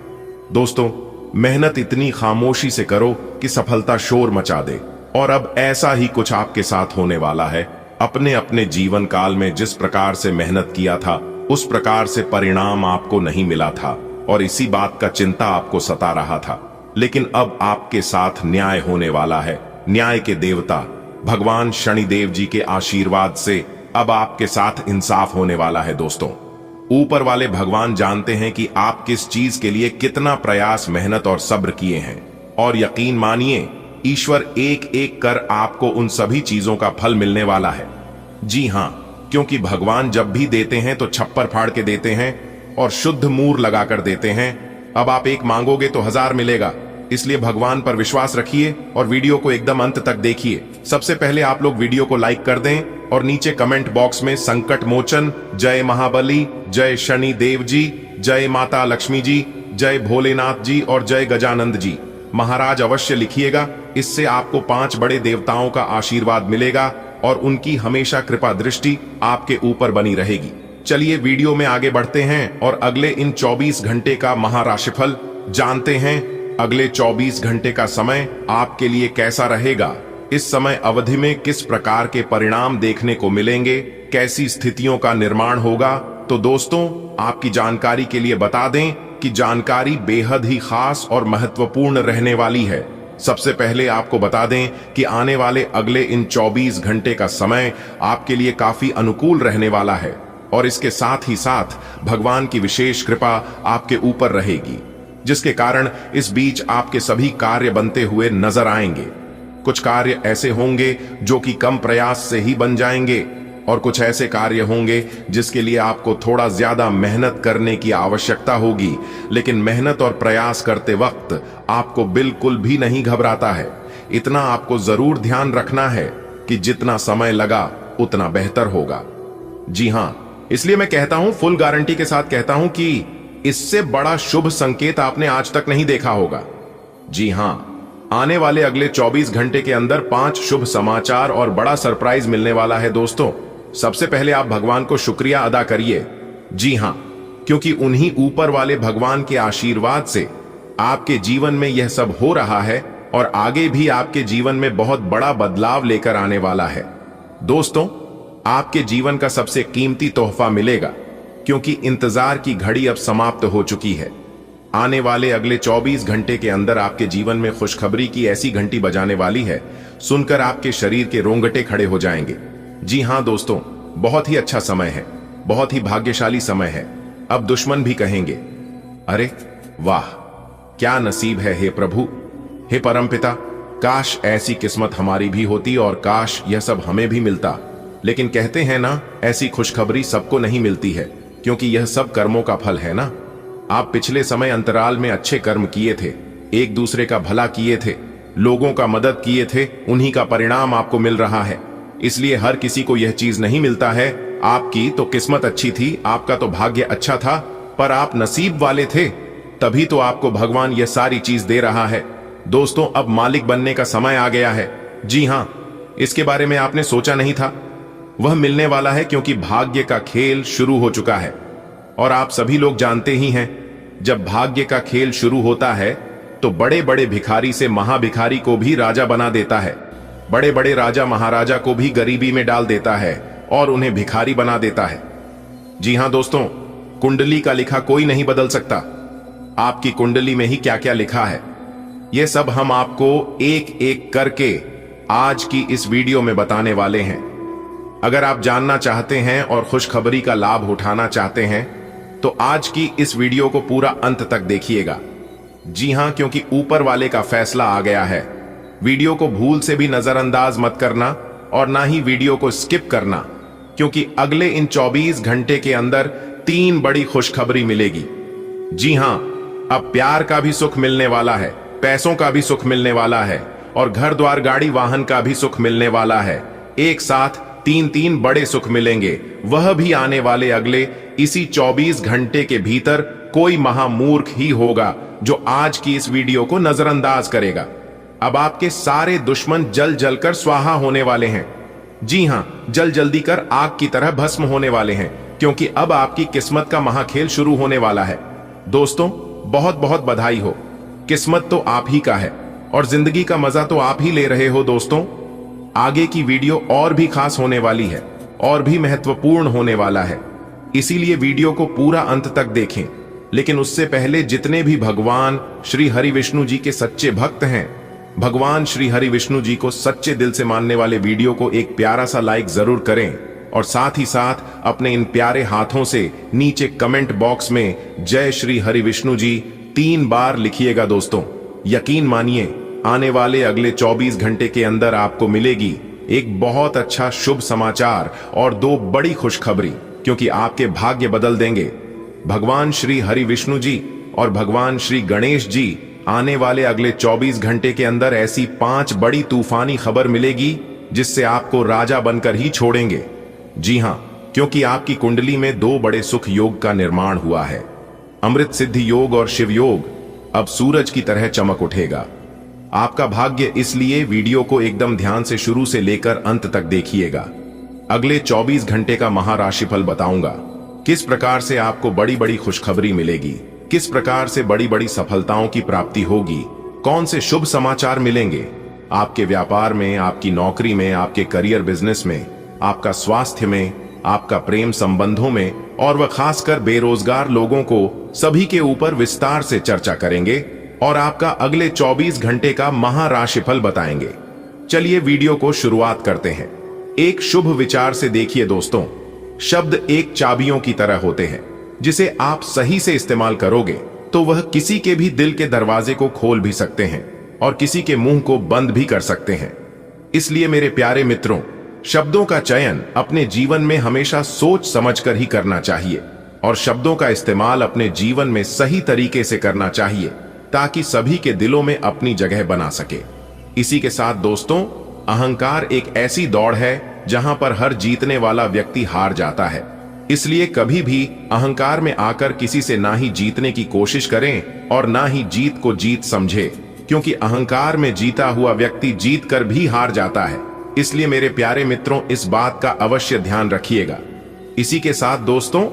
S1: दोस्तों, मेहनत इतनी खामोशी से करो कि सफलता शोर मचा दे, और अब ऐसा ही कुछ आपके साथ होने वाला है। अपने अपने जीवन काल में जिस प्रकार से मेहनत किया था, उस प्रकार से परिणाम आपको नहीं मिला था और इसी बात का चिंता आपको सता रहा था। लेकिन अब आपके साथ न्याय होने वाला है। न्याय के देवता भगवान शनिदेव जी के आशीर्वाद से अब आपके साथ इंसाफ होने वाला है। दोस्तों, ऊपर वाले भगवान जानते हैं कि आप किस चीज के लिए कितना प्रयास, मेहनत और सब्र किए हैं, और यकीन मानिए, ईश्वर एक एक कर आपको उन सभी चीजों का फल मिलने वाला है। जी हां, क्योंकि भगवान जब भी देते हैं तो छप्पर फाड़ के देते हैं और शुद्ध मूर लगाकर देते हैं। अब आप एक मांगोगे तो 1000 मिलेगा, इसलिए भगवान पर विश्वास रखिए और वीडियो को एकदम अंत तक देखिए। सबसे पहले आप लोग वीडियो को लाइक कर दें और नीचे कमेंट बॉक्स में संकट मोचन, जय महाबली, जय शनि देव जी, जय माता लक्ष्मी जी, जय भोलेनाथ जी और जय गजानंद जी महाराज अवश्य लिखिएगा। इससे आपको 5 बड़े देवताओं का आशीर्वाद मिलेगा और उनकी हमेशा कृपा दृष्टि आपके ऊपर बनी रहेगी। चलिए वीडियो में आगे बढ़ते हैं और अगले इन 24 घंटे का महाराशिफल जानते हैं। अगले 24 घंटे का समय आपके लिए कैसा रहेगा, इस समय अवधि में किस प्रकार के परिणाम देखने को मिलेंगे, कैसी स्थितियों का निर्माण होगा, तो दोस्तों आपकी जानकारी के लिए बता दें कि जानकारी बेहद ही खास और महत्वपूर्ण रहने वाली है। सबसे पहले आपको बता दें कि आने वाले अगले इन 24 घंटे का समय आपके लिए काफी अनुकूल रहने वाला है और इसके साथ ही साथ भगवान की विशेष कृपा आपके ऊपर रहेगी, जिसके कारण इस बीच आपके सभी कार्य बनते हुए नजर आएंगे। कुछ कार्य ऐसे होंगे जो कि कम प्रयास से ही बन जाएंगे और कुछ ऐसे कार्य होंगे जिसके लिए आपको थोड़ा ज्यादा मेहनत करने की आवश्यकता होगी। लेकिन मेहनत और प्रयास करते वक्त आपको बिल्कुल भी नहीं घबराता है। इतना आपको जरूर ध्यान रखना है कि जितना समय लगा उतना बेहतर होगा। जी हां, इसलिए मैं कहता हूं, फुल गारंटी के साथ कहता हूं कि इससे बड़ा शुभ संकेत आपने आज तक नहीं देखा होगा। जी हां, आने वाले अगले 24 घंटे के अंदर 5 शुभ समाचार और बड़ा सरप्राइज मिलने वाला है। दोस्तों, सबसे पहले आप भगवान को शुक्रिया अदा करिए। जी हां, क्योंकि उन्हीं ऊपर वाले भगवान के आशीर्वाद से आपके जीवन में यह सब हो रहा है और आगे भी आपके जीवन में बहुत बड़ा बदलाव लेकर आने वाला है। दोस्तों, आपके जीवन का सबसे कीमती तोहफा मिलेगा, क्योंकि इंतजार की घड़ी अब समाप्त हो चुकी है। आने वाले अगले 24 घंटे के अंदर आपके जीवन में खुशखबरी की ऐसी घंटी बजाने वाली है, सुनकर आपके शरीर के रोंगटे खड़े हो जाएंगे। जी हां दोस्तों, बहुत ही अच्छा समय है, बहुत ही भाग्यशाली समय है। अब दुश्मन भी कहेंगे, अरे वाह, क्या नसीब है हे प्रभु, हे परमपिता, काश ऐसी किस्मत हमारी भी होती और काश यह सब हमें भी मिलता। लेकिन कहते हैं ना, ऐसी खुशखबरी सबको नहीं मिलती है, क्योंकि यह सब कर्मों का फल है ना। आप पिछले समय अंतराल में अच्छे कर्म किए थे, एक दूसरे का भला किए थे, लोगों का मदद किए थे, उन्हीं का परिणाम आपको मिल रहा है। इसलिए हर किसी को यह चीज नहीं मिलता है। आपकी तो किस्मत अच्छी थी, आपका तो भाग्य अच्छा था, पर आप नसीब वाले थे, तभी तो आपको भगवान यह सारी चीज दे रहा है। दोस्तों, अब मालिक बनने का समय आ गया है। जी हां, इसके बारे में आपने सोचा नहीं था, वह मिलने वाला है, क्योंकि भाग्य का खेल शुरू हो चुका है। और आप सभी लोग जानते ही हैं, जब भाग्य का खेल शुरू होता है तो बड़े बड़े भिखारी से महाभिखारी को भी राजा बना देता है, बड़े बड़े राजा महाराजा को भी गरीबी में डाल देता है और उन्हें भिखारी बना देता है। जी हां दोस्तों, कुंडली का लिखा कोई नहीं बदल सकता। आपकी कुंडली में ही क्या क्या लिखा है, यह सब हम आपको एक एक करके आज की इस वीडियो में बताने वाले हैं। अगर आप जानना चाहते हैं और खुशखबरी का लाभ उठाना चाहते हैं तो आज की इस वीडियो को पूरा अंत तक देखिएगा। जी हां, क्योंकि ऊपर वाले का फैसला आ गया है। वीडियो को भूल से भी नजरअंदाज मत करना और ना ही वीडियो को स्किप करना, क्योंकि अगले इन 24 घंटे के अंदर 3 बड़ी खुशखबरी मिलेगी। जी हां, अब प्यार का भी सुख मिलने वाला है, पैसों का भी सुख मिलने वाला है और घर द्वार गाड़ी वाहन का भी सुख मिलने वाला है। एक साथ 3 बड़े सुख मिलेंगे, वह भी आने वाले अगले इसी 24 घंटे के भीतर। कोई महामूर्ख ही होगा जो आज की इस वीडियो को नजरअंदाज करेगा। अब आपके सारे दुश्मन जल जलकर स्वाहा होने वाले हैं। जी हां, जल जल्दी कर आग की तरह भस्म होने वाले हैं, क्योंकि अब आपकी किस्मत का महाखेल शुरू होने वाला है। दोस्तों, बहुत बहुत बधाई हो। किस्मत तो आप ही का है और जिंदगी का मजा तो आप ही ले रहे हो। दोस्तों, आगे की वीडियो और भी खास होने वाली है और भी महत्वपूर्ण होने वाला है, इसीलिए वीडियो को पूरा अंत तक देखें। लेकिन उससे पहले जितने भी भगवान श्री हरि विष्णु जी के सच्चे भक्त हैं, भगवान श्री हरि विष्णु जी को सच्चे दिल से मानने वाले वीडियो को एक प्यारा सा लाइक जरूर करें और साथ ही साथ अपने इन प्यारे हाथों से नीचे कमेंट बॉक्स में जय श्री हरि विष्णु जी 3 बार लिखिएगा। दोस्तों, यकीन मानिए, आने वाले अगले 24 घंटे के अंदर आपको मिलेगी एक बहुत अच्छा शुभ समाचार और 2 बड़ी खुशखबरी, क्योंकि आपके भाग्य बदल देंगे। भगवान श्री हरि विष्णु जी और भगवान श्री गणेश जी आने वाले अगले 24 घंटे के अंदर ऐसी 5 बड़ी तूफानी खबर मिलेगी जिससे आपको राजा बनकर ही छोड़ेंगे। जी हां, क्योंकि आपकी कुंडली में 2 बड़े सुख योग का निर्माण हुआ है। अमृत सिद्धि योग और शिव योग अब सूरज की तरह चमक उठेगा। आपका भाग्य, इसलिए वीडियो को एकदम ध्यान से शुरू से लेकर अंत तक देखिएगा। अगले 24 घंटे का महाराशिफल बताऊंगा, किस प्रकार से आपको बड़ी बड़ी खुशखबरी मिलेगी, किस प्रकार से बड़ी बड़ी सफलताओं की प्राप्ति होगी, कौन से शुभ समाचार मिलेंगे आपके व्यापार में, आपकी नौकरी में, आपके करियर बिजनेस में, आपका स्वास्थ्य में, आपका प्रेम संबंधों में और वह खासकर बेरोजगार लोगों को सभी के ऊपर विस्तार से चर्चा करेंगे और आपका अगले 24 घंटे का महाराशिफल बताएंगे। चलिए वीडियो को शुरुआत करते हैं। एक शुभ विचार से देखिए दोस्तों, शब्द एक चाबियों की तरह होते हैं, जिसे आप सही से इस्तेमाल करोगे तो वह किसी के भी दिल के दरवाजे को खोल भी सकते हैं और किसी के मुंह को बंद भी कर सकते हैं। इसलिए मेरे प्यारे मित्रों, शब्दों का चयन अपने जीवन में हमेशा सोच समझकर ही करना चाहिए और शब्दों का इस्तेमाल अपने जीवन में सही तरीके से करना चाहिए, ताकि सभी के दिलों में अपनी जगह बना सके। इसी के साथ दोस्तों, अहंकार एक ऐसी दौड़ है जहां पर हर जीतने वाला व्यक्ति हार जाता है। इसलिए कभी भी अहंकार में आकर किसी से ना ही जीतने की कोशिश करें और ना ही जीत को जीत समझे, क्योंकि अहंकार में जीता हुआ व्यक्ति जीत कर भी हार जाता है। इसलिए मेरे प्यारे मित्रों, इस बात का अवश्य ध्यान रखिएगा। इसी के साथ दोस्तों,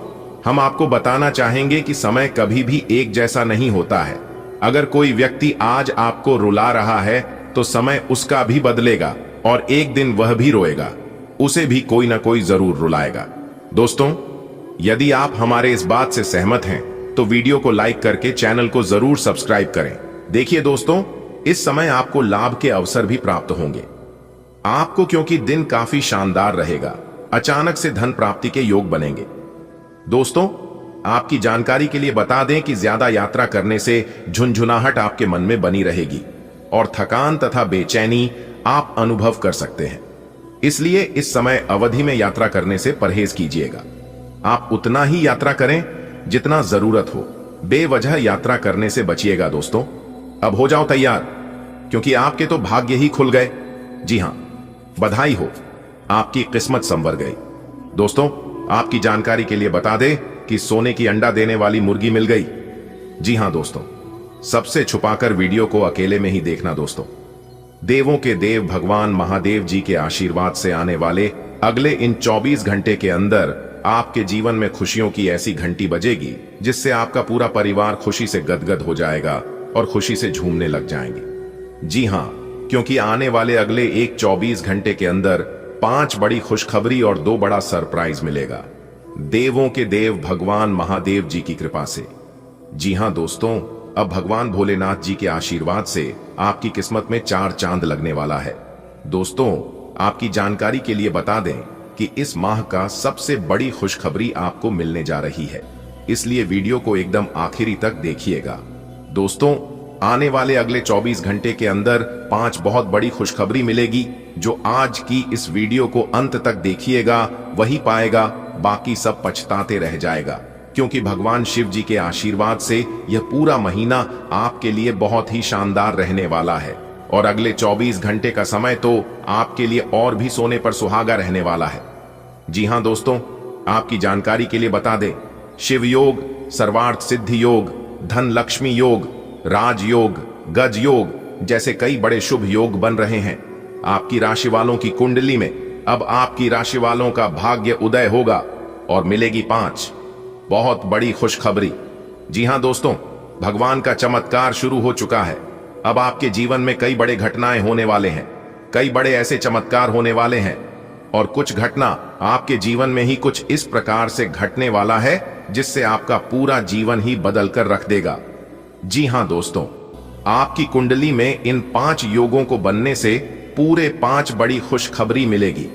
S1: हम आपको बताना चाहेंगे कि समय कभी भी एक जैसा नहीं होता है। अगर कोई व्यक्ति आज आपको रुला रहा है तो समय उसका भी बदलेगा और एक दिन वह भी रोएगा, उसे भी कोई ना कोई जरूर रुलाएगा। दोस्तों, यदि आप हमारे इस बात से सहमत हैं तो वीडियो को लाइक करके चैनल को जरूर सब्सक्राइब करें। देखिए दोस्तों, इस समय आपको लाभ के अवसर भी प्राप्त होंगे आपको, क्योंकि दिन काफी शानदार रहेगा। अचानक से धन प्राप्ति के योग बनेंगे। दोस्तों, आपकी जानकारी के लिए बता दें कि ज्यादा यात्रा करने से झुनझुनाहट आपके मन में बनी रहेगी और थकान तथा बेचैनी आप अनुभव कर सकते हैं। इसलिए इस समय अवधि में यात्रा करने से परहेज कीजिएगा। आप उतना ही यात्रा करें जितना जरूरत हो, बेवजह यात्रा करने से बचिएगा। दोस्तों, अब हो जाओ तैयार, क्योंकि आपके तो भाग्य ही खुल गए। जी हां, बधाई हो, आपकी किस्मत संवर गई। दोस्तों, आपकी जानकारी के लिए बता दें कि सोने की अंडा देने वाली मुर्गी मिल गई। जी हां दोस्तों, सबसे छुपाकर वीडियो को अकेले में ही देखना। दोस्तों, देवों के देव भगवान महादेव जी के आशीर्वाद से आने वाले अगले इन 24 घंटे के अंदर आपके जीवन में खुशियों की ऐसी घंटी बजेगी जिससे आपका पूरा परिवार खुशी से गदगद हो जाएगा और खुशी से झूमने लग जाएंगे। जी हां, क्योंकि आने वाले अगले एक 24 घंटे के अंदर 5 बड़ी खुशखबरी और 2 बड़ा सरप्राइज मिलेगा, देवों के देव भगवान महादेव जी की कृपा से। जी हां दोस्तों, अब भगवान भोलेनाथ जी के आशीर्वाद से आपकी किस्मत में 4 चांद लगने वाला है। दोस्तों, आपकी जानकारी के लिए बता दें कि इस माह का सबसे बड़ी खुशखबरी आपको मिलने जा रही है, इसलिए वीडियो को एकदम आखिरी तक देखिएगा। दोस्तों, आने वाले अगले 24 घंटे के अंदर 5 बहुत बड़ी खुशखबरी मिलेगी। जो आज की इस वीडियो को अंत तक देखिएगा वही पाएगा, बाकी सब पछताते रह जाएगा, क्योंकि भगवान शिव जी के आशीर्वाद से यह पूरा महीना आपके लिए बहुत ही शानदार रहने वाला है। और अगले 24 घंटे का समय तो आपके लिए और भी सोने पर सुहागा रहने वाला है। जी हां दोस्तों, आपकी जानकारी के लिए बता दें, शिव योग, सर्वार्थ सिद्धि योग, धन लक्ष्मी योग, राजयोग, गज योग जैसे कई बड़े शुभ योग बन रहे हैं। आपकी राशि वालों की कुंडली में अब आपकी राशि वालों का भाग्य उदय होगा और मिलेगी 5 बहुत बड़ी खुशखबरी। जी हां दोस्तों, भगवान का चमत्कार शुरू हो चुका है। अब आपके जीवन में कई बड़े घटनाएं होने वाले हैं, कई बड़े ऐसे चमत्कार होने वाले हैं, और कुछ घटना आपके जीवन में ही कुछ इस प्रकार से घटने वाला है जिससे आपका पूरा जीवन ही बदल कर रख देगा। जी हां दोस्तों, आपकी कुंडली में इन 5 योगों को बनने से पूरे 5 बड़ी खुशखबरी मिलेगी,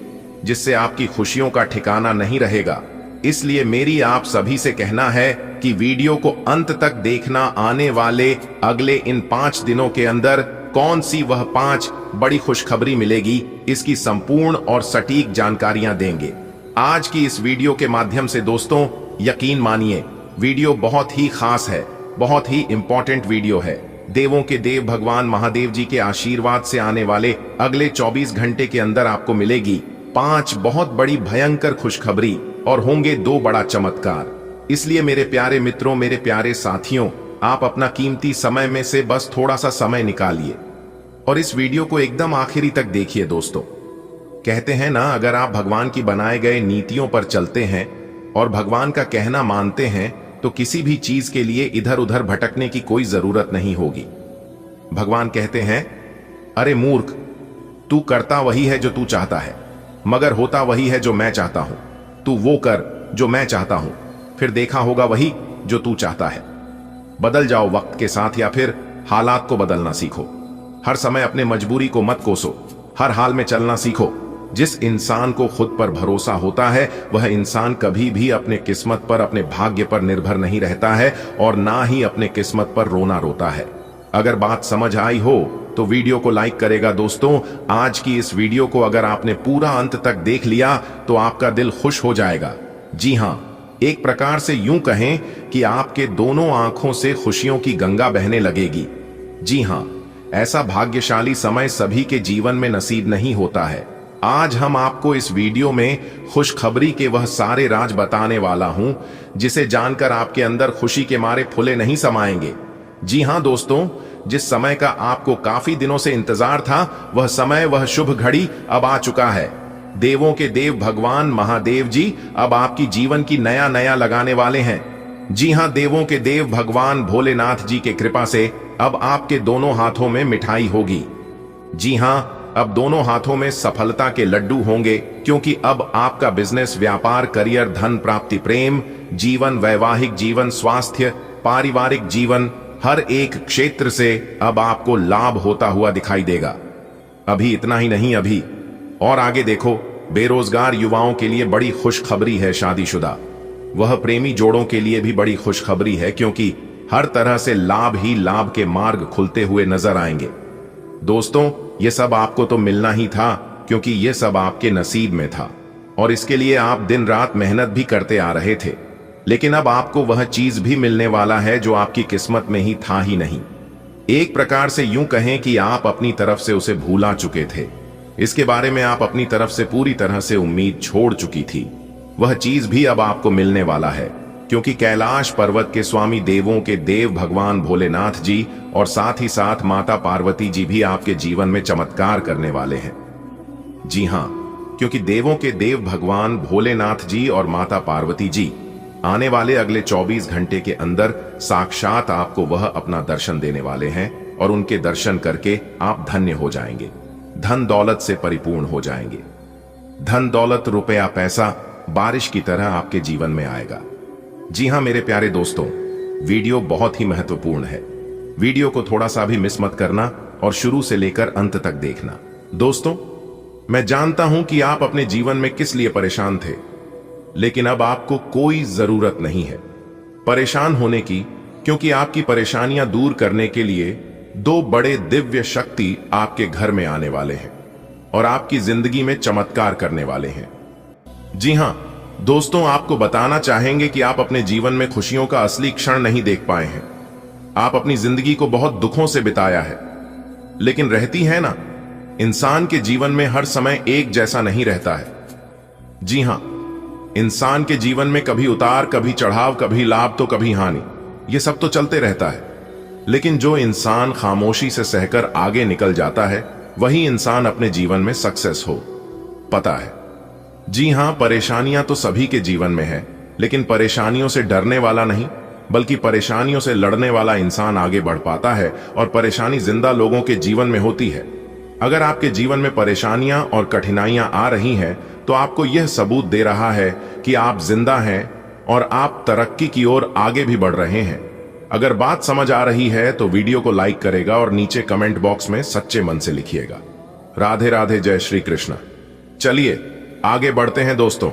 S1: जिससे आपकी खुशियों का ठिकाना नहीं रहेगा। इसलिए मेरी आप सभी से कहना है कि वीडियो को अंत तक देखना। आने वाले अगले इन 5 दिनों के अंदर कौन सी वह 5 बड़ी खुशखबरी मिलेगी, इसकी संपूर्ण और सटीक जानकारियां देंगे आज की इस वीडियो के माध्यम से। दोस्तों, यकीन मानिए, वीडियो बहुत ही खास है, बहुत ही इंपॉर्टेंट वीडियो है। देवों के देव भगवान महादेव जी के आशीर्वाद से आने वाले अगले 24 घंटे के अंदर आपको मिलेगी 5 बहुत बड़ी भयंकर खुशखबरी और होंगे 2 बड़ा चमत्कार। इसलिए मेरे प्यारे मित्रों, मेरे प्यारे साथियों, आप अपना कीमती समय में से बस थोड़ा सा समय निकालिए और इस वीडियो को एकदम आखिरी तक देखिए। दोस्तों, कहते हैं ना, अगर आप भगवान की बनाए गए नीतियों पर चलते हैं और भगवान का कहना मानते हैं तो किसी भी चीज के लिए इधर उधर भटकने की कोई जरूरत नहीं होगी। भगवान कहते हैं, अरे मूर्ख, तू करता वही है जो तू चाहता है, मगर होता वही है जो मैं चाहता हूं। तू वो कर जो मैं चाहता हूं, फिर देखा होगा वही जो तू चाहता है। बदल जाओ वक्त के साथ या फिर हालात को बदलना सीखो। हर समय अपने मजबूरी को मत कोसो, हर हाल में चलना सीखो। जिस इंसान को खुद पर भरोसा होता है वह इंसान कभी भी अपने किस्मत पर, अपने भाग्य पर निर्भर नहीं रहता है और ना ही अपने किस्मत पर रोना रोता है। अगर बात समझ आई हो तो वीडियो को लाइक करेगा। दोस्तों, आज की इस वीडियो को अगर आपने पूरा अंत तक देख लिया तो आपका दिल खुश हो जाएगा। जी हां, एक प्रकार से यूं कहें कि आपके दोनों आंखों से खुशियों की गंगा बहने लगेगी। जी हां, ऐसा भाग्यशाली समय सभी के जीवन में नसीब नहीं होता है। आज हम आपको इस वीडियो में खुशखबरी के वह सारे राज बताने वाला हूं जिसे जानकर आपके अंदर खुशी के मारे फुले नहीं समाएंगे। जी हां दोस्तों, जिस समय का आपको काफी दिनों से इंतजार था, वह समय, वह शुभ घड़ी अब आ चुका है। देवों के देव भगवान महादेव जी अब आपकी जीवन की नया नया लगाने वाले हैं। जी हां, देवों के देव भगवान भोलेनाथ जी के कृपा से अब आपके दोनों हाथों में मिठाई होगी। जी हां, अब दोनों हाथों में सफलता के लड्डू होंगे, क्योंकि अब आपका बिजनेस, व्यापार, करियर, धन प्राप्ति, प्रेम जीवन, वैवाहिक जीवन, स्वास्थ्य, पारिवारिक जीवन, हर एक क्षेत्र से अब आपको लाभ होता हुआ दिखाई देगा। अभी इतना ही नहीं, अभी और आगे देखो, बेरोजगार युवाओं के लिए बड़ी खुशखबरी है। शादीशुदा वह प्रेमी जोड़ों के लिए भी बड़ी खुशखबरी है, क्योंकि हर तरह से लाभ ही लाभ के मार्ग खुलते हुए नजर आएंगे। दोस्तों, ये सब आपको तो मिलना ही था, क्योंकि ये सब आपके नसीब में था और इसके लिए आप दिन रात मेहनत भी करते आ रहे थे। लेकिन अब आपको वह चीज भी मिलने वाला है जो आपकी किस्मत में ही था ही नहीं। एक प्रकार से यूं कहें कि आप अपनी तरफ से उसे भूला चुके थे। इसके बारे में आप अपनी तरफ से पूरी तरह से उम्मीद छोड़ चुकी थी। वह चीज भी अब आपको मिलने वाला है, क्योंकि कैलाश पर्वत के स्वामी, देवों के देव भगवान भोलेनाथ जी और साथ ही साथ माता पार्वती जी भी आपके जीवन में चमत्कार करने वाले हैं। जी हां, क्योंकि देवों के देव भगवान भोलेनाथ जी और माता पार्वती जी आने वाले अगले 24 घंटे के अंदर साक्षात आपको वह अपना दर्शन देने वाले हैं और उनके दर्शन करके आप धन्य हो जाएंगे, धन दौलत से परिपूर्ण हो जाएंगे। धन दौलत, रुपया, पैसा बारिश की तरह आपके जीवन में आएगा। जी हां मेरे प्यारे दोस्तों, वीडियो बहुत ही महत्वपूर्ण है। वीडियो को थोड़ा सा भी मिस मत करना और शुरू से लेकर अंत तक देखना। दोस्तों, मैं जानता हूं कि आप अपने जीवन में किस लिए परेशान थे, लेकिन अब आपको कोई जरूरत नहीं है परेशान होने की, क्योंकि आपकी परेशानियां दूर करने के लिए दो बड़े दिव्य शक्ति आपके घर में आने वाले हैं और आपकी जिंदगी में चमत्कार करने वाले हैं। जी हां दोस्तों, आपको बताना चाहेंगे कि आप अपने जीवन में खुशियों का असली क्षण नहीं देख पाए हैं। आप अपनी जिंदगी को बहुत दुखों से बिताया है, लेकिन रहती है ना, इंसान के जीवन में हर समय एक जैसा नहीं रहता है। जी हां, इंसान के जीवन में कभी उतार, कभी चढ़ाव, कभी लाभ तो कभी हानि, यह सब तो चलते रहता है। लेकिन जो इंसान खामोशी से सहकर आगे निकल जाता है, वही इंसान अपने जीवन में सक्सेस हो पता है। जी हां, परेशानियां तो सभी के जीवन में है, लेकिन परेशानियों से डरने वाला नहीं, बल्कि परेशानियों से लड़ने वाला इंसान आगे बढ़ पाता है। और परेशानी जिंदा लोगों के जीवन में होती है। अगर आपके जीवन में परेशानियां और कठिनाइयां आ रही हैं, तो आपको यह सबूत दे रहा है कि आप जिंदा हैं और आप तरक्की की ओर आगे भी बढ़ रहे हैं। अगर बात समझ आ रही है तो वीडियो को लाइक करेगा और नीचे कमेंट बॉक्स में सच्चे मन से लिखिएगा। राधे राधे, जय श्री कृष्ण। चलिए आगे बढ़ते हैं दोस्तों।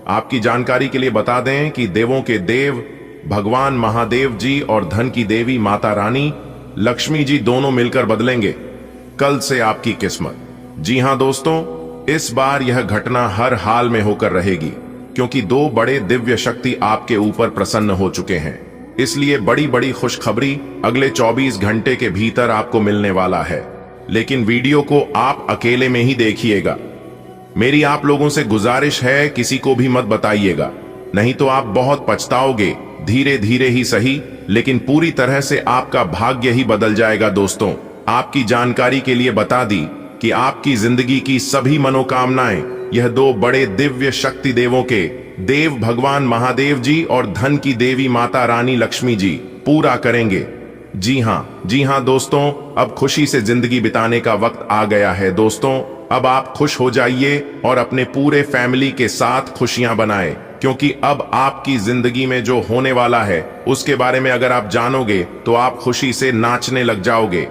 S1: आपकी जानकारी के लिए बता दें कि देवों के देव भगवान महादेव जी और धन की देवी माता रानी लक्ष्मी जी दोनों मिलकर बदलेंगे कल से आपकी किस्मत। जी हां दोस्तों, इस बार यह घटना हर हाल में होकर रहेगी, क्योंकि दो बड़े दिव्य शक्ति आपके ऊपर प्रसन्न हो चुके हैं। इसलिए बड़ी बड़ी खुशखबरी अगले 24 घंटे के भीतर आपको मिलने वाला है। लेकिन वीडियो को आप अकेले में ही देखिएगा। मेरी आप लोगों से गुजारिश है, किसी को भी मत बताइएगा, नहीं तो आप बहुत पछताओगे। धीरे धीरे ही सही, लेकिन पूरी तरह से आपका भाग्य ही बदल जाएगा। दोस्तों, आपकी जानकारी के लिए बता दी कि आपकी जिंदगी की सभी मनोकामनाएं यह दो बड़े दिव्य शक्ति देवों के देव भगवान महादेव जी और धन की देवी माता रानी लक्ष्मी जी पूरा करेंगे। जी हां दोस्तों, अब खुशी से जिंदगी बिताने का वक्त आ गया है। दोस्तों, अब आप खुश हो जाइए और अपने पूरे फैमिली के साथ खुशियां बनाएं, क्योंकि अब आपकी जिंदगी में जो होने वाला है उसके बारे में अगर आप जानोगे तो आप खुशी से नाचने लग जाओगे।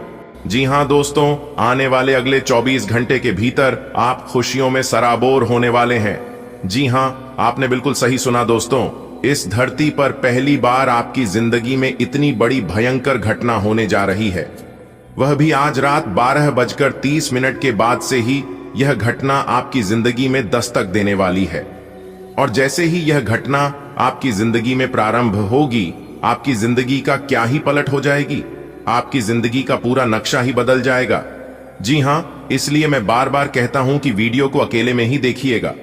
S1: जी हां दोस्तों, आने वाले अगले 24 घंटे के भीतर आप खुशियों में सराबोर होने वाले हैं। जी हां, आपने बिल्कुल सही सुना दोस्तों। इस धरती पर पहली बार आपकी जिंदगी में इतनी बड़ी भयंकर घटना होने जा रही है, वह भी आज रात 12:30 के बाद से ही यह घटना आपकी जिंदगी में दस्तक देने वाली है। और जैसे ही यह घटना आपकी जिंदगी में प्रारंभ होगी, आपकी जिंदगी का क्या ही पलट हो जाएगी। आपकी जिंदगी का पूरा नक्शा ही बदल जाएगा। जी हां, इसलिए मैं बार बार कहता हूं कि वीडियो को अकेले में ही देखिएगा।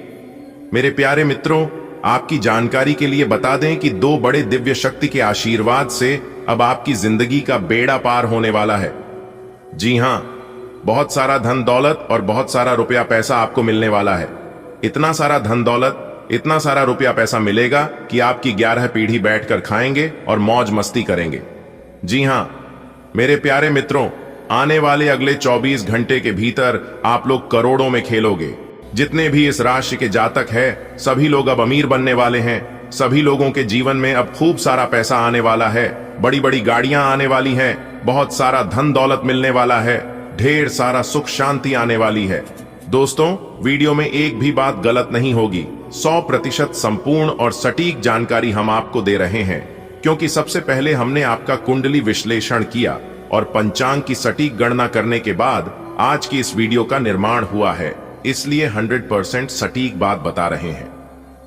S1: मेरे प्यारे मित्रों, आपकी जानकारी के लिए बता दें कि दो बड़े दिव्य शक्ति के आशीर्वाद से अब आपकी जिंदगी का बेड़ा पार होने वाला है। जी हां, बहुत सारा धन दौलत और बहुत सारा रुपया पैसा आपको मिलने वाला है। इतना सारा धन दौलत, इतना सारा रुपया पैसा मिलेगा कि आपकी 11 पीढ़ी बैठकर खाएंगे और मौज मस्ती करेंगे। जी हां मेरे प्यारे मित्रों, आने वाले अगले 24 घंटे के भीतर आप लोग करोड़ों में खेलोगे। जितने भी इस राशि के जातक है, सभी लोग अब अमीर बनने वाले हैं। सभी लोगों के जीवन में अब खूब सारा पैसा आने वाला है, बड़ी बड़ी गाड़ियां आने वाली हैं, बहुत सारा धन दौलत मिलने वाला है, ढेर सारा सुख शांति आने वाली है। दोस्तों, वीडियो में एक भी बात गलत नहीं होगी। 100% संपूर्ण और सटीक जानकारी हम आपको दे रहे हैं, क्योंकि सबसे पहले हमने आपका कुंडली विश्लेषण किया और पंचांग की सटीक गणना करने के बाद आज की इस वीडियो का निर्माण हुआ है। इसलिए 100% सटीक बात बता रहे हैं।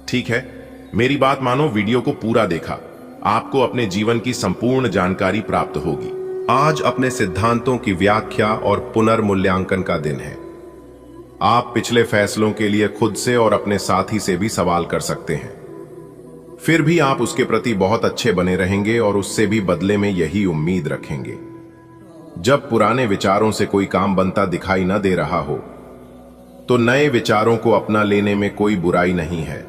S1: ठीक है, मेरी बात मानो, वीडियो को पूरा देखा, आपको अपने जीवन की संपूर्ण जानकारी प्राप्त होगी। आज अपने सिद्धांतों की व्याख्या और पुनर्मूल्यांकन का दिन है। आप पिछले फैसलों के लिए खुद से और अपने साथी से भी सवाल कर सकते हैं, फिर भी आप उसके प्रति बहुत अच्छे बने रहेंगे और उससे भी बदले में यही उम्मीद रखेंगे। जब पुराने विचारों से कोई काम बनता दिखाई न दे रहा हो, तो नए विचारों को अपना लेने में कोई बुराई नहीं है।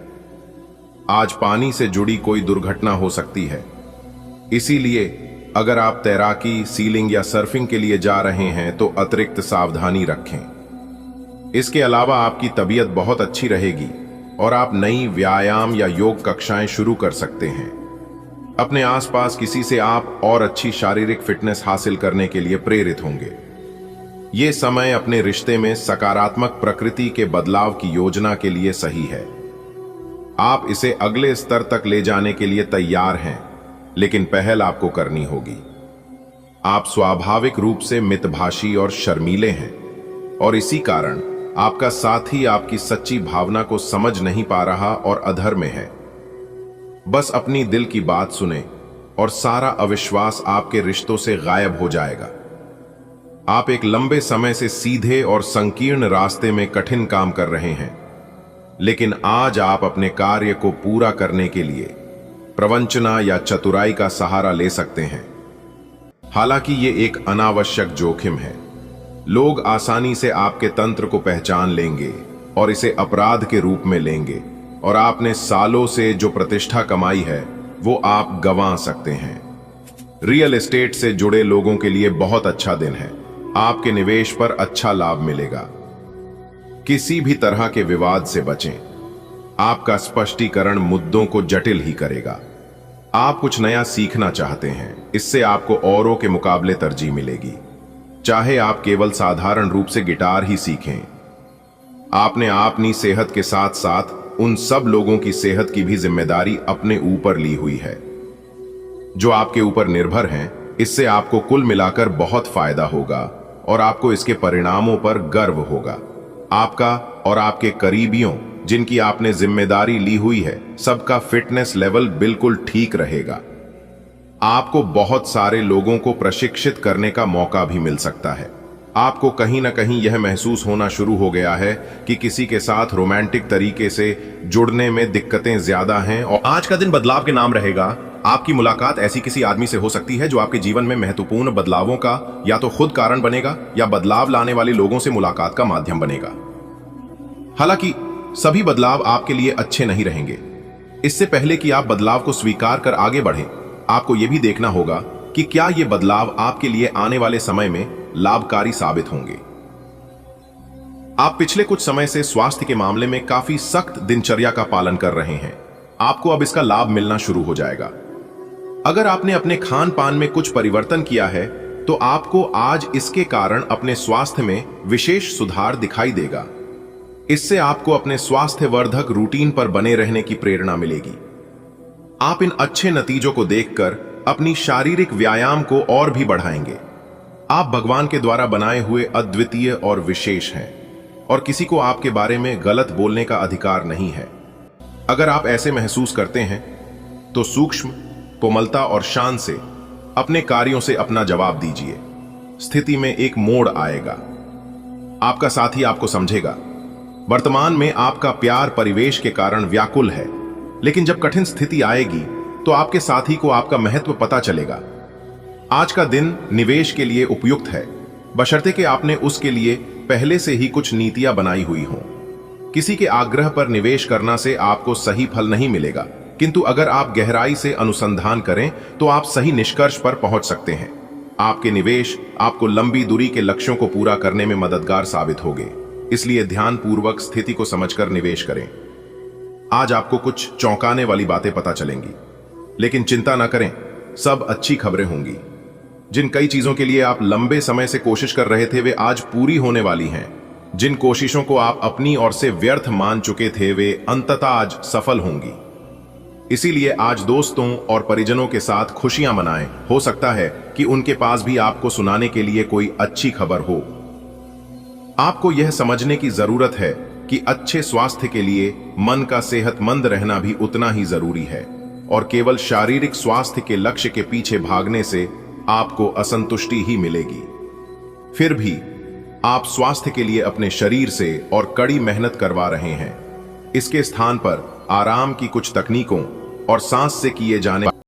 S1: आज पानी से जुड़ी कोई दुर्घटना हो सकती है, इसीलिए अगर आप तैराकी, सीलिंग या सर्फिंग के लिए जा रहे हैं तो अतिरिक्त सावधानी रखें। इसके अलावा आपकी तबीयत बहुत अच्छी रहेगी और आप नई व्यायाम या योग कक्षाएं शुरू कर सकते हैं। अपने आसपास किसी से आप और अच्छी शारीरिक फिटनेस हासिल करने के लिए प्रेरित होंगे। ये समय अपने रिश्ते में सकारात्मक प्रकृति के बदलाव की योजना के लिए सही है। आप इसे अगले स्तर तक ले जाने के लिए तैयार हैं, लेकिन पहल आपको करनी होगी। आप स्वाभाविक रूप से मितभाषी और शर्मीले हैं और इसी कारण आपका साथी आपकी सच्ची भावना को समझ नहीं पा रहा और अधर में है। बस अपनी दिल की बात सुने और सारा अविश्वास आपके रिश्तों से गायब हो जाएगा। आप एक लंबे समय से सीधे और संकीर्ण रास्ते में कठिन काम कर रहे हैं, लेकिन आज आप अपने कार्य को पूरा करने के लिए प्रवंचना या चतुराई का सहारा ले सकते हैं। हालांकि ये एक अनावश्यक जोखिम है। लोग आसानी से आपके तंत्र को पहचान लेंगे और इसे अपराध के रूप में लेंगे, और आपने सालों से जो प्रतिष्ठा कमाई है वो आप गंवा सकते हैं। रियल एस्टेट से जुड़े लोगों के लिए बहुत अच्छा दिन है। आपके निवेश पर अच्छा लाभ मिलेगा। किसी भी तरह के विवाद से बचें। आपका स्पष्टीकरण मुद्दों को जटिल ही करेगा। आप कुछ नया सीखना चाहते हैं, इससे आपको औरों के मुकाबले तरजीह मिलेगी, चाहे आप केवल साधारण रूप से गिटार ही सीखें। आपने अपनी सेहत के साथ साथ उन सब लोगों की सेहत की भी जिम्मेदारी अपने ऊपर ली हुई है जो आपके ऊपर निर्भर हैं। इससे आपको कुल मिलाकर बहुत फायदा होगा और आपको इसके परिणामों पर गर्व होगा। आपका और आपके करीबियों जिनकी आपने जिम्मेदारी ली हुई है, सबका फिटनेस लेवल बिल्कुल ठीक रहेगा। आपको बहुत सारे लोगों को प्रशिक्षित करने का मौका भी मिल सकता है। आपको कहीं ना कहीं यह महसूस होना शुरू हो गया है कि किसी के साथ रोमांटिक तरीके से जुड़ने में दिक्कतें ज्यादा हैं, और
S2: आज का दिन बदलाव के नाम रहेगा। आपकी मुलाकात ऐसी किसी आदमी से हो सकती है जो आपके जीवन में महत्वपूर्ण बदलावों का या तो खुद कारण बनेगा या बदलाव लाने वाले लोगों से मुलाकात का माध्यम बनेगा। हालांकि सभी बदलाव आपके लिए अच्छे नहीं रहेंगे। इससे पहले कि आप बदलाव को स्वीकार कर आगे बढ़ें, आपको यह भी देखना होगा कि क्या ये बदलाव आपके लिए आने वाले समय में लाभकारी साबित होंगे। आप पिछले कुछ समय से स्वास्थ्य के मामले में काफी सख्त दिनचर्या का पालन कर रहे हैं। आपको अब इसका लाभ मिलना शुरू हो जाएगा। अगर आपने अपने खान पान में कुछ परिवर्तन किया है तो आपको आज इसके कारण अपने स्वास्थ्य में विशेष सुधार दिखाई देगा। इससे आपको अपने स्वास्थ्य वर्धक रूटीन पर बने रहने की प्रेरणा मिलेगी। आप इन अच्छे नतीजों को देखकर अपनी शारीरिक व्यायाम को और भी बढ़ाएंगे। आप भगवान के द्वारा बनाए हुए अद्वितीय और विशेष हैं और किसी को आपके बारे में गलत बोलने का अधिकार नहीं है। अगर आप ऐसे महसूस करते हैं तो सूक्ष्म, कोमलता और शान से अपने कार्यों से अपना जवाब दीजिए। स्थिति में एक मोड़ आएगा। आपका साथी आपको समझेगा। वर्तमान में आपका प्यार परिवेश के कारण व्याकुल है, लेकिन जब कठिन स्थिति आएगी तो आपके साथी को आपका महत्व पता चलेगा। आज का दिन निवेश के लिए उपयुक्त है, बशर्ते कि आपने उसके लिए पहले से ही कुछ नीतियां बनाई हुई हों। किसी के आग्रह पर निवेश करना से आपको सही फल नहीं मिलेगा, किंतु अगर आप गहराई से अनुसंधान करें तो आप सही निष्कर्ष पर पहुंच सकते हैं। आपके निवेश आपको लंबी दूरी के लक्ष्यों को पूरा करने में मददगार साबित होंगे, इसलिए ध्यानपूर्वक स्थिति को समझकर निवेश करें। आज आपको कुछ चौंकाने वाली बातें पता चलेंगी, लेकिन चिंता न करें, सब अच्छी खबरें होंगी। जिन कई चीजों के लिए आप लंबे समय से कोशिश कर रहे थे वे आज पूरी होने वाली हैं। जिन कोशिशों को आप अपनी ओर से व्यर्थ मान चुके थे वे अंततः आज सफल होंगी। इसीलिए आज दोस्तों और परिजनों के साथ खुशियां मनाएं। हो सकता है कि उनके पास भी आपको सुनाने के लिए कोई अच्छी खबर हो। आपको यह समझने की जरूरत है कि अच्छे स्वास्थ्य के लिए मन का सेहतमंद रहना भी उतना ही जरूरी है, और केवल शारीरिक स्वास्थ्य के लक्ष्य के पीछे भागने से आपको असंतुष्टि ही मिलेगी। फिर भी आप स्वास्थ्य के लिए अपने शरीर से और कड़ी मेहनत करवा रहे हैं। इसके स्थान पर आराम की कुछ तकनीकों और सांस से किए जाने